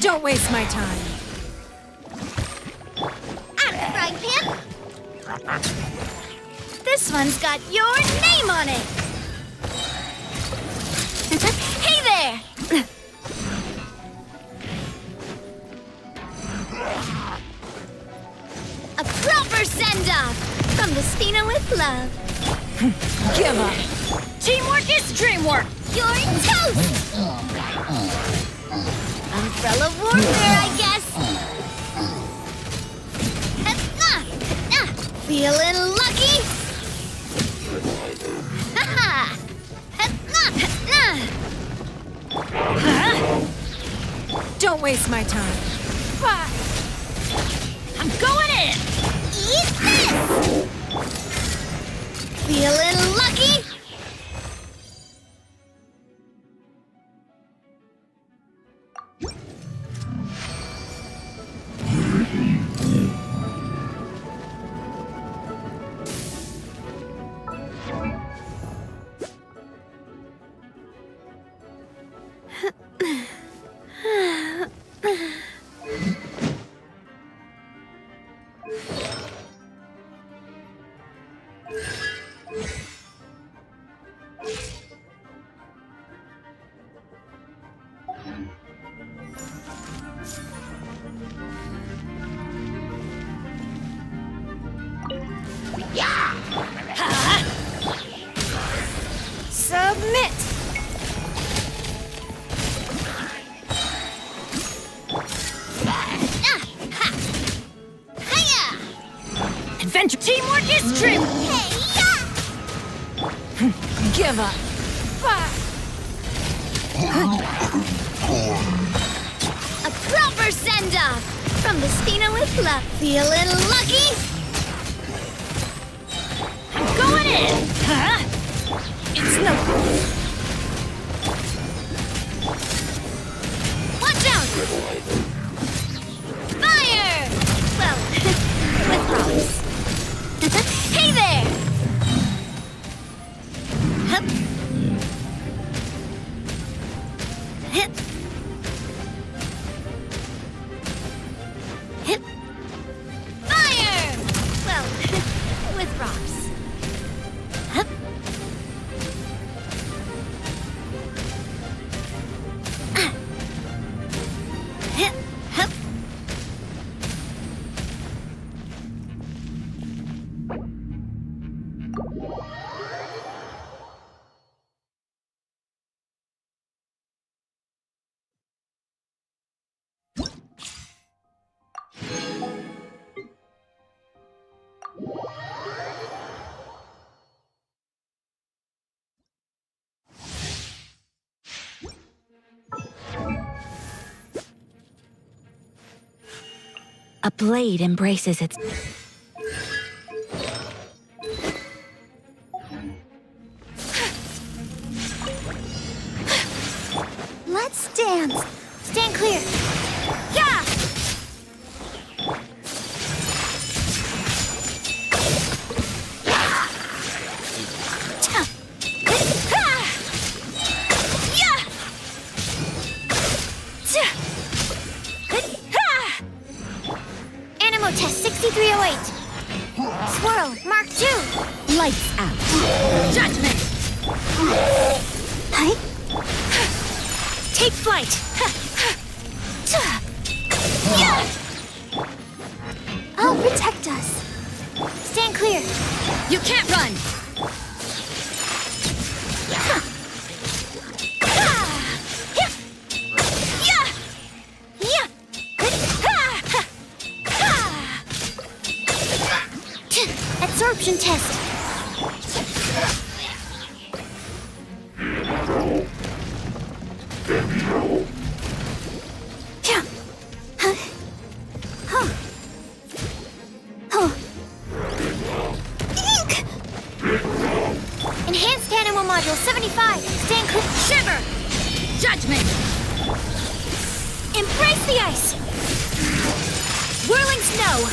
Don't waste my time. I'm the frying pan. This one's got your name on it! Hey there! A proper send-off from the Spina with love. Give up. Teamwork is dreamwork! You're toast! Umbrella warfare, I guess. Feeling lucky? Don't waste my time. I'm going in! Eat this! Feeling lucky? Submit! Adventure teamwork is dream! Give up. A proper send-off from the Spina with love. Feeling lucky? I'm going in! Huh? It's no... Watch out! Fire! Well, with rocks. Hey there! Hup. Hip. Hip. Fire! Well, with rocks. Hup. Hip. Hup. A blade embraces its... Let's dance Stand clear. Yeah! Animal test 6308. Swirl, Mark 2. Lights out. Judgment! Huh? Take flight. I'll protect us. Stand clear. You can't run. Absorption test. Enhanced animal module 75. Stand clear. Shiver! Judgment! Embrace the ice. Whirling snow.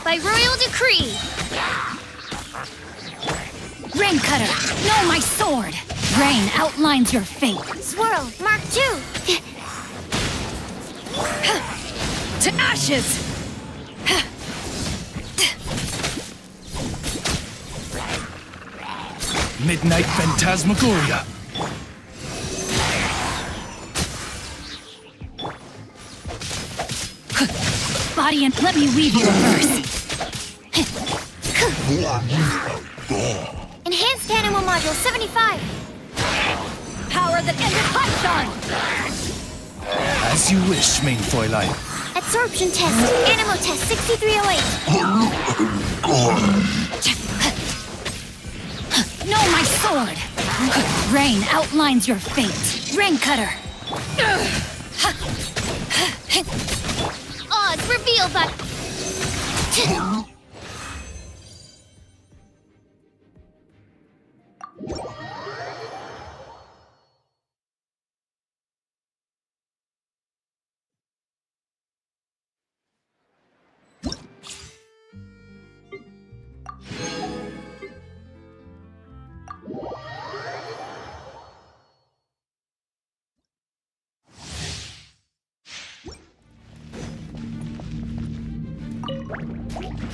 By royal decree. Rain cutter. No, my sword. Rain outlines your fate. Swirl, Mark 2. To ashes. Midnight Phantasmagoria. Body and let me weave you a verse. Enhanced animal module 75. Power that ended hot As you wish, main Fräulein. Absorption test. Animal test 6308. No, my sword. Rain outlines your fate. Rain cutter. Odds reveal that.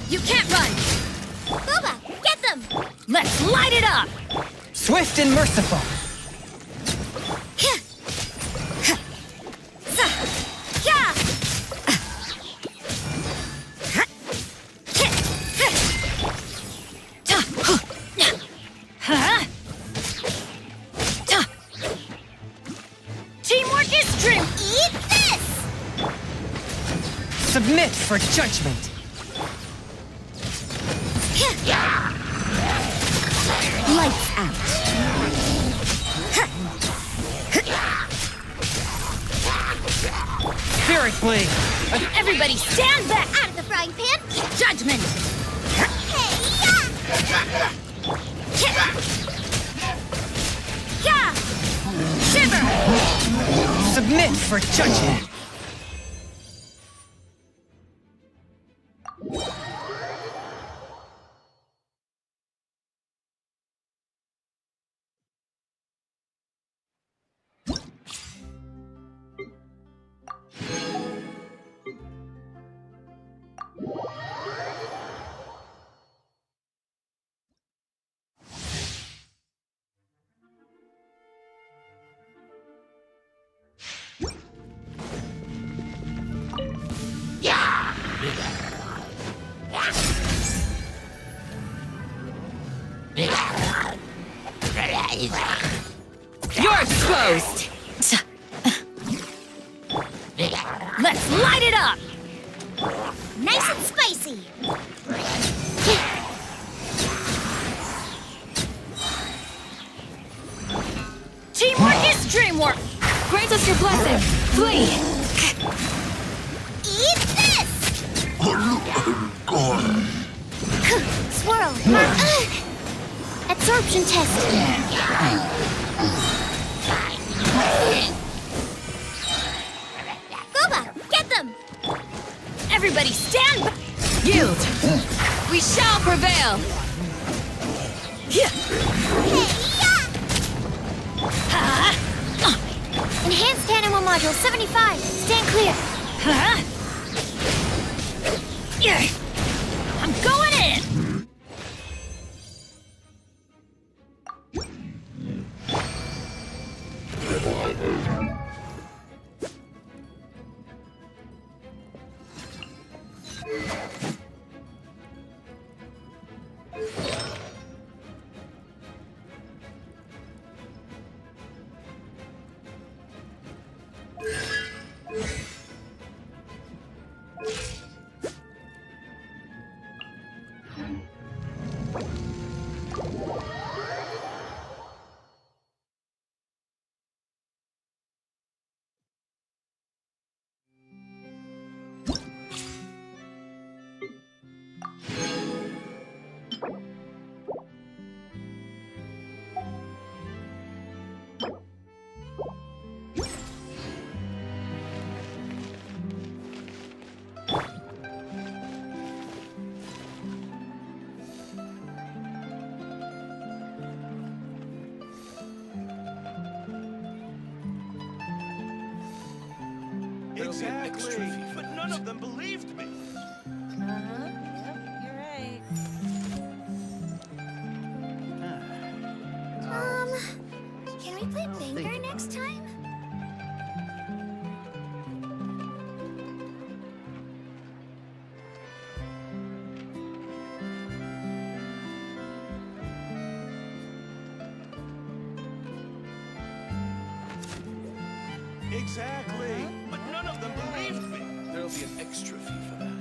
You can't run. Booba, get them. Let's light it up. Swift and merciful. Teamwork is true. Eat this. Submit for judgment. Lights out. Spirit blade. Everybody stand back. Out of the frying pan. Judgment. Yeah. Shiver. Submit for judgment. You're exposed! Let's light it up! Nice and spicy. Teamwork is dreamwork! Grant us your blessing. Flee! Eat this! Swirl. Absorption test. Goba, get them! Everybody stand back! Yield! We shall prevail! Enhanced animal module 75. Stand clear. I'm going in! Exactly, but none of them believed me. You're right. Can we play Banker next time? Exactly, but none of them believed me. There'll be an extra fee for that.